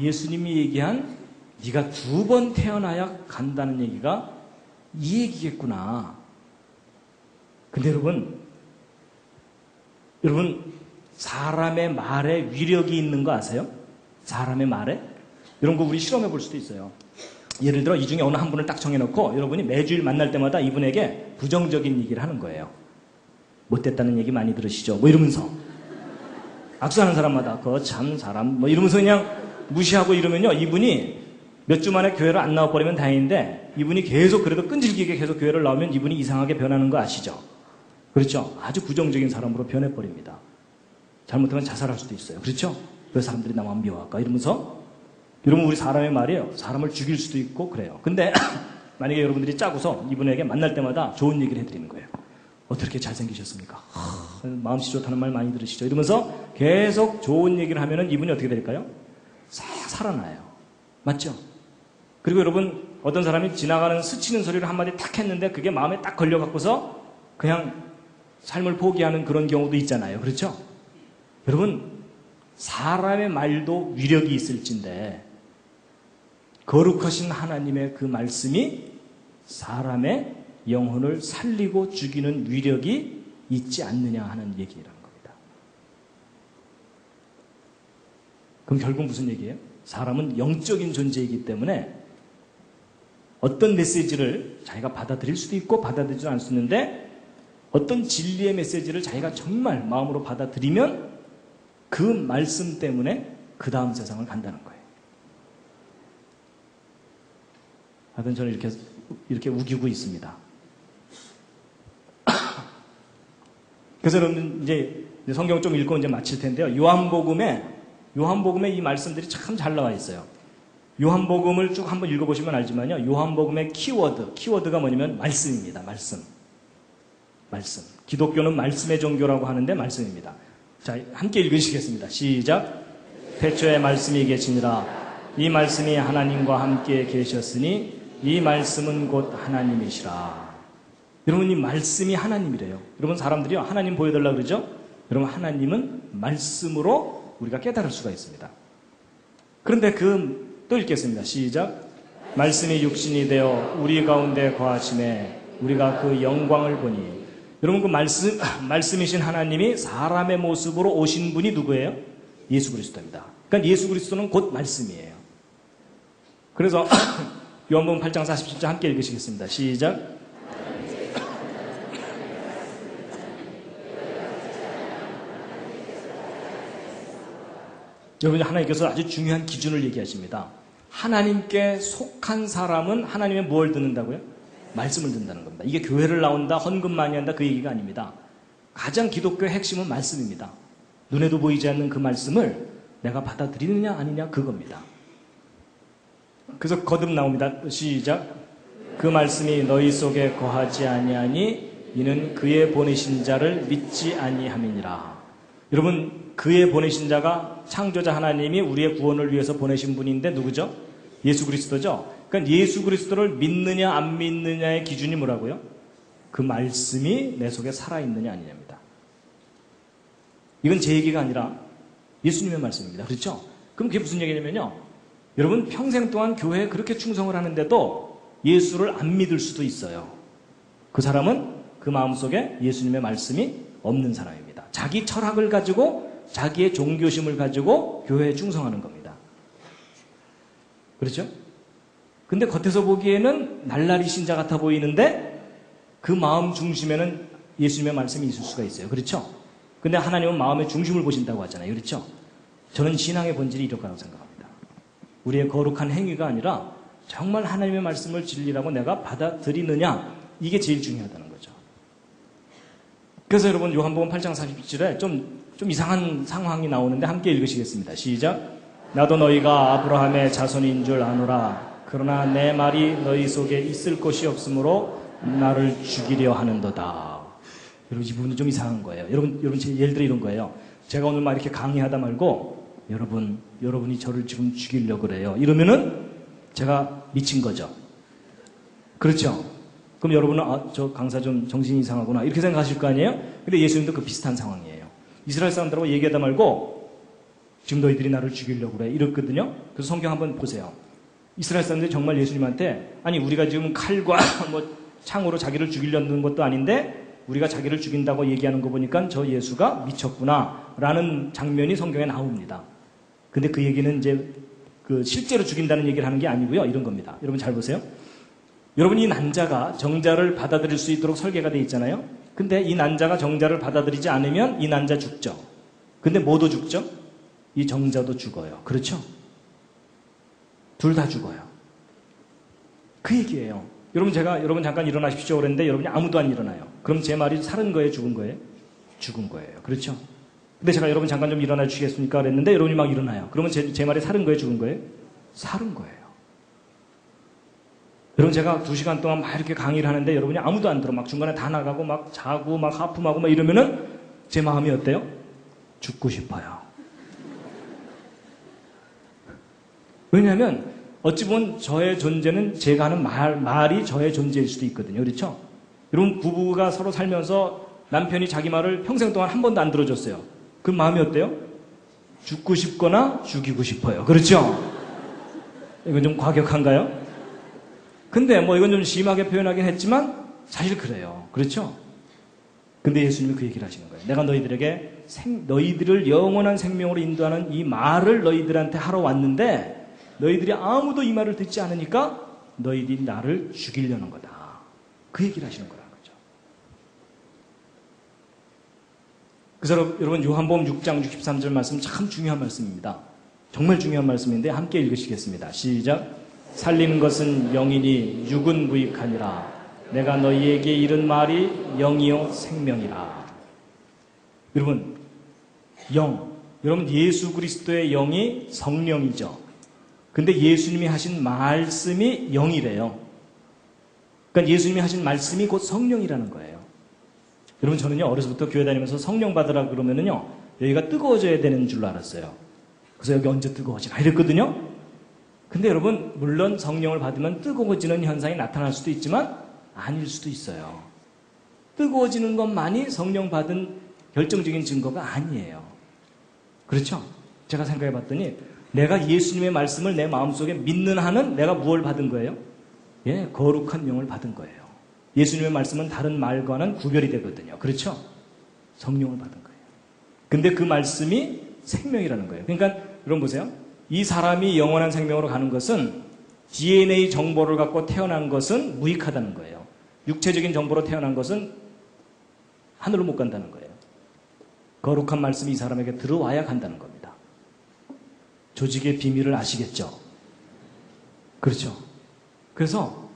예수님이 얘기한 네가 2번 태어나야 간다는 얘기가 이 얘기겠구나. 근데 여러분 사람의 말에 위력이 있는 거 아세요? 사람의 말에? 이런 거 우리 실험해 볼 수도 있어요. 예를 들어 이 중에 어느 한 분을 딱 정해놓고 여러분이 매주일 만날 때마다 이분에게 부정적인 얘기를 하는 거예요. 못됐다는 얘기 많이 들으시죠? 뭐 이러면서 악수하는 사람마다 그거 참 사람 뭐 이러면서 그냥 무시하고 이러면요 이분이 몇 주 만에 교회를 안 나와버리면 다행인데 이분이 계속 그래도 끈질기게 계속 교회를 나오면 이분이 이상하게 변하는 거 아시죠? 그렇죠? 아주 부정적인 사람으로 변해버립니다. 잘못하면 자살할 수도 있어요. 그렇죠? 왜 사람들이 나만 미워할까? 이러면서 여러분 우리 사람의 말이에요. 사람을 죽일 수도 있고 그래요. 근데 만약에 여러분들이 짜고서 이분에게 만날 때마다 좋은 얘기를 해드리는 거예요. 어떻게 잘생기셨습니까? 마음씨 좋다는 말 많이 들으시죠? 이러면서 계속 좋은 얘기를 하면은 이분이 어떻게 될까요? 싹 살아나요. 맞죠? 그리고 여러분 어떤 사람이 지나가는 스치는 소리를 한마디 딱 했는데 그게 마음에 딱 걸려갖고서 그냥 삶을 포기하는 그런 경우도 있잖아요. 그렇죠? 여러분 사람의 말도 위력이 있을진데 거룩하신 하나님의 그 말씀이 사람의 영혼을 살리고 죽이는 위력이 있지 않느냐 하는 얘기라는 겁니다. 그럼 결국 무슨 얘기예요? 사람은 영적인 존재이기 때문에 어떤 메시지를 자기가 받아들일 수도 있고 받아들이지 않을 수 있는데 어떤 진리의 메시지를 자기가 정말 마음으로 받아들이면 그 말씀 때문에 그 다음 세상을 간다는 거예요. 하여튼 저는 이렇게 우기고 있습니다. 그래서 여러분 이제 성경 좀 읽고 이제 마칠 텐데요. 요한복음에 이 말씀들이 참 잘 나와 있어요. 요한복음을 쭉 한번 읽어보시면 알지만요. 요한복음의 키워드가 뭐냐면 말씀입니다. 말씀. 기독교는 말씀의 종교라고 하는데 말씀입니다. 자, 함께 읽으시겠습니다. 시작. 태초에 말씀이 계시니라. 이 말씀이 하나님과 함께 계셨으니 이 말씀은 곧 하나님이시라. 여러분 이 말씀이 하나님이래요. 여러분 사람들이요 하나님 보여달라고 그러죠? 여러분 하나님은 말씀으로 우리가 깨달을 수가 있습니다. 그런데 또 읽겠습니다. 시작. 말씀이 육신이 되어 우리 가운데 거하심에 우리가 그 영광을 보니. 여러분 그 말씀이신 하나님이 사람의 모습으로 오신 분이 누구예요? 예수 그리스도입니다. 그러니까 예수 그리스도는 곧 말씀이에요. 그래서 요한복음 8장 47절 함께 읽으시겠습니다. 시작. 여러분 하나님께서 아주 중요한 기준을 얘기하십니다. 하나님께 속한 사람은 하나님의 무엇을 듣는다고요? 말씀을 듣는다는 겁니다. 이게 교회를 나온다, 헌금 많이 한다 그 얘기가 아닙니다. 가장 기독교의 핵심은 말씀입니다. 눈에도 보이지 않는 그 말씀을 내가 받아들이느냐 아니냐 그겁니다. 그래서 거듭 나옵니다. 시작. 그 말씀이 너희 속에 거하지 아니하니 이는 그의 보내신 자를 믿지 아니함이니라. 여러분, 그의 보내신 자가 창조자 하나님이 우리의 구원을 위해서 보내신 분인데 누구죠? 예수 그리스도죠. 그러니까 예수 그리스도를 믿느냐 안 믿느냐의 기준이 뭐라고요? 그 말씀이 내 속에 살아있느냐 아니냐입니다. 이건 제 얘기가 아니라 예수님의 말씀입니다. 그렇죠? 그럼 그게 무슨 얘기냐면요. 여러분 평생 동안 교회에 그렇게 충성을 하는데도 예수를 안 믿을 수도 있어요. 그 사람은 그 마음속에 예수님의 말씀이 없는 사람입니다. 자기 철학을 가지고 자기의 종교심을 가지고 교회에 충성하는 겁니다. 그렇죠? 근데 겉에서 보기에는 날라리 신자 같아 보이는데 그 마음 중심에는 예수님의 말씀이 있을 수가 있어요. 그렇죠? 근데 하나님은 마음의 중심을 보신다고 하잖아요. 그렇죠? 저는 신앙의 본질이 이렇다고 생각합니다. 우리의 거룩한 행위가 아니라 정말 하나님의 말씀을 진리라고 내가 받아들이느냐 이게 제일 중요하다는 거죠. 그래서 여러분 요한복음 8장 47절에 좀 이상한 상황이 나오는데 함께 읽으시겠습니다. 시작. 나도 너희가 아브라함의 자손인 줄 아노라. 그러나 내 말이 너희 속에 있을 것이 없으므로 나를 죽이려 하는도다. 여러분 이 부분은 좀 이상한 거예요. 여러분 예를 들어 이런 거예요. 제가 오늘 막 이렇게 강의하다 말고 여러분이 저를 지금 죽이려고 그래요. 이러면은 제가 미친 거죠. 그렇죠? 그럼 여러분은 저 강사 좀 정신이 이상하구나 이렇게 생각하실 거 아니에요? 근데 예수님도 그 비슷한 상황이에요. 이스라엘 사람들하고 얘기하다 말고 지금 너희들이 나를 죽이려고 그래 이랬거든요. 그래서 성경 한번 보세요. 이스라엘 사람들이 정말 예수님한테 아니 우리가 지금 칼과 뭐 창으로 자기를 죽이려는 것도 아닌데 우리가 자기를 죽인다고 얘기하는 거 보니까 저 예수가 미쳤구나 라는 장면이 성경에 나옵니다. 근데 그 얘기는 이제 그 실제로 죽인다는 얘기를 하는 게 아니고요. 이런 겁니다. 여러분 잘 보세요. 여러분 이 난자가 정자를 받아들일 수 있도록 설계가 되어 있잖아요. 근데 이 난자가 정자를 받아들이지 않으면 이 난자 죽죠. 근데 뭐도 죽죠? 이 정자도 죽어요. 그렇죠? 둘 다 죽어요. 그 얘기예요. 여러분 잠깐 일어나십시오 그랬는데 여러분이 아무도 안 일어나요. 그럼 제 말이 살은 거예요? 죽은 거예요? 죽은 거예요. 그렇죠? 근데 제가 여러분 잠깐 좀 일어나 주시겠습니까? 그랬는데 여러분이 막 일어나요. 그러면 제 말이 살은 거예요? 죽은 거예요? 살은 거예요. 여러분 제가 2시간 동안 막 이렇게 강의를 하는데 여러분이 아무도 안 들어. 막 중간에 다 나가고 막 자고 막 하품하고 막 이러면은 제 마음이 어때요? 죽고 싶어요. 왜냐하면 어찌 보면 저의 존재는 제가 하는 말이 저의 존재일 수도 있거든요. 그렇죠? 여러분 부부가 서로 살면서 남편이 자기 말을 평생 동안 한 번도 안 들어줬어요. 그 마음이 어때요? 죽고 싶거나 죽이고 싶어요. 그렇죠? 이건 좀 과격한가요? 근데 뭐 이건 좀 심하게 표현하긴 했지만 사실 그래요. 그렇죠? 근데 예수님이 그 얘기를 하시는 거예요. 내가 너희들에게 너희들을 영원한 생명으로 인도하는 이 말을 너희들한테 하러 왔는데 너희들이 아무도 이 말을 듣지 않으니까 너희들이 나를 죽이려는 거다. 그 얘기를 하시는 거라는 거죠. 그래서 여러분 요한복음 6장 63절 말씀 참 중요한 말씀입니다. 정말 중요한 말씀인데 함께 읽으시겠습니다. 시작. 살리는 것은 영이니 육은 무익하니라. 내가 너희에게 이른 말이 영이요 생명이라. 여러분 여러분 예수 그리스도의 영이 성령이죠. 근데 예수님이 하신 말씀이 영이래요. 그러니까 예수님이 하신 말씀이 곧 성령이라는 거예요. 여러분 저는요 어려서부터 교회 다니면서 성령 받으라 그러면은요 여기가 뜨거워져야 되는 줄 알았어요. 그래서 여기 언제 뜨거워지나 이랬거든요. 근데 여러분 물론 성령을 받으면 뜨거워지는 현상이 나타날 수도 있지만 아닐 수도 있어요. 뜨거워지는 것만이 성령 받은 결정적인 증거가 아니에요. 그렇죠? 제가 생각해 봤더니 내가 예수님의 말씀을 내 마음속에 믿는 한은 내가 무엇을 받은 거예요? 예, 거룩한 영을 받은 거예요. 예수님의 말씀은 다른 말과는 구별이 되거든요. 그렇죠? 성령을 받은 거예요. 근데 그 말씀이 생명이라는 거예요. 그러니까 여러분 보세요. 이 사람이 영원한 생명으로 가는 것은 DNA 정보를 갖고 태어난 것은 무익하다는 거예요. 육체적인 정보로 태어난 것은 하늘로 못 간다는 거예요. 거룩한 말씀이 이 사람에게 들어와야 간다는 겁니다. 조직의 비밀을 아시겠죠? 그렇죠? 그래서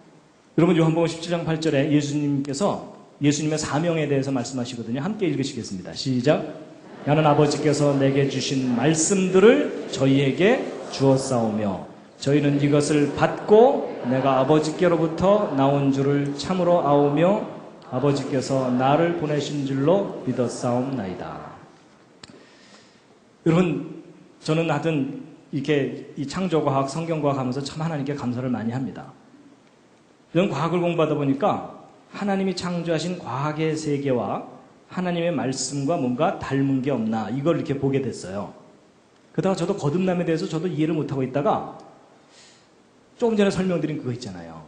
여러분 요한복음 17장 8절에 예수님께서 예수님의 사명에 대해서 말씀하시거든요. 함께 읽으시겠습니다. 시작. 나는 아버지께서 내게 주신 말씀들을 저희에게 주었사오며 저희는 이것을 받고 내가 아버지께로부터 나온 줄을 참으로 아오며 아버지께서 나를 보내신 줄로 믿었사옵나이다. 여러분, 저는 하여튼 이렇게 이 창조과학, 성경과학 하면서 참 하나님께 감사를 많이 합니다. 이런 과학을 공부하다 보니까 하나님이 창조하신 과학의 세계와 하나님의 말씀과 뭔가 닮은 게 없나 이걸 이렇게 보게 됐어요. 그러다가 저도 거듭남에 대해서 저도 이해를 못하고 있다가 조금 전에 설명드린 그거 있잖아요.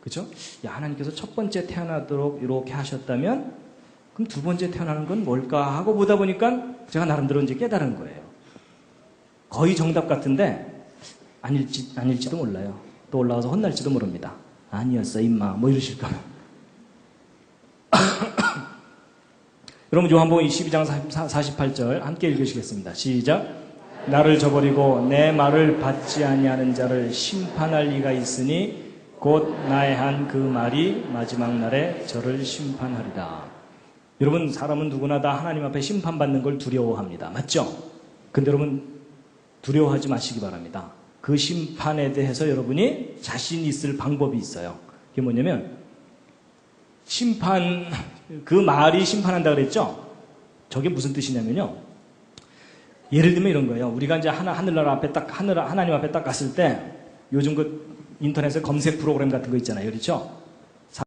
그렇죠? 야, 하나님께서 첫 번째 태어나도록 이렇게 하셨다면 그럼 두 번째 태어나는 건 뭘까 하고 보다 보니까 제가 나름대로 이제 깨달은 거예요. 거의 정답 같은데 아닐지도 몰라요. 또 올라가서 혼날지도 모릅니다. 아니었어 임마 뭐 이러실까. 여러분 요한복음 22장 48절 함께 읽으시겠습니다. 시작. 나를 저버리고 내 말을 받지 아니하는 자를 심판할 이가 있으니 곧 나의 한 그 말이 마지막 날에 저를 심판하리라. 여러분 사람은 누구나 다 하나님 앞에 심판받는 걸 두려워합니다. 맞죠? 근데 여러분 두려워하지 마시기 바랍니다. 그 심판에 대해서 여러분이 자신 있을 방법이 있어요. 그게 뭐냐면 심판, 그 말이 심판한다 그랬죠? 저게 무슨 뜻이냐면요. 예를 들면 이런 거예요. 우리가 이제 하나님 앞에 딱 갔을 때 요즘 그 인터넷에 검색 프로그램 같은 거 있잖아요. 그렇죠?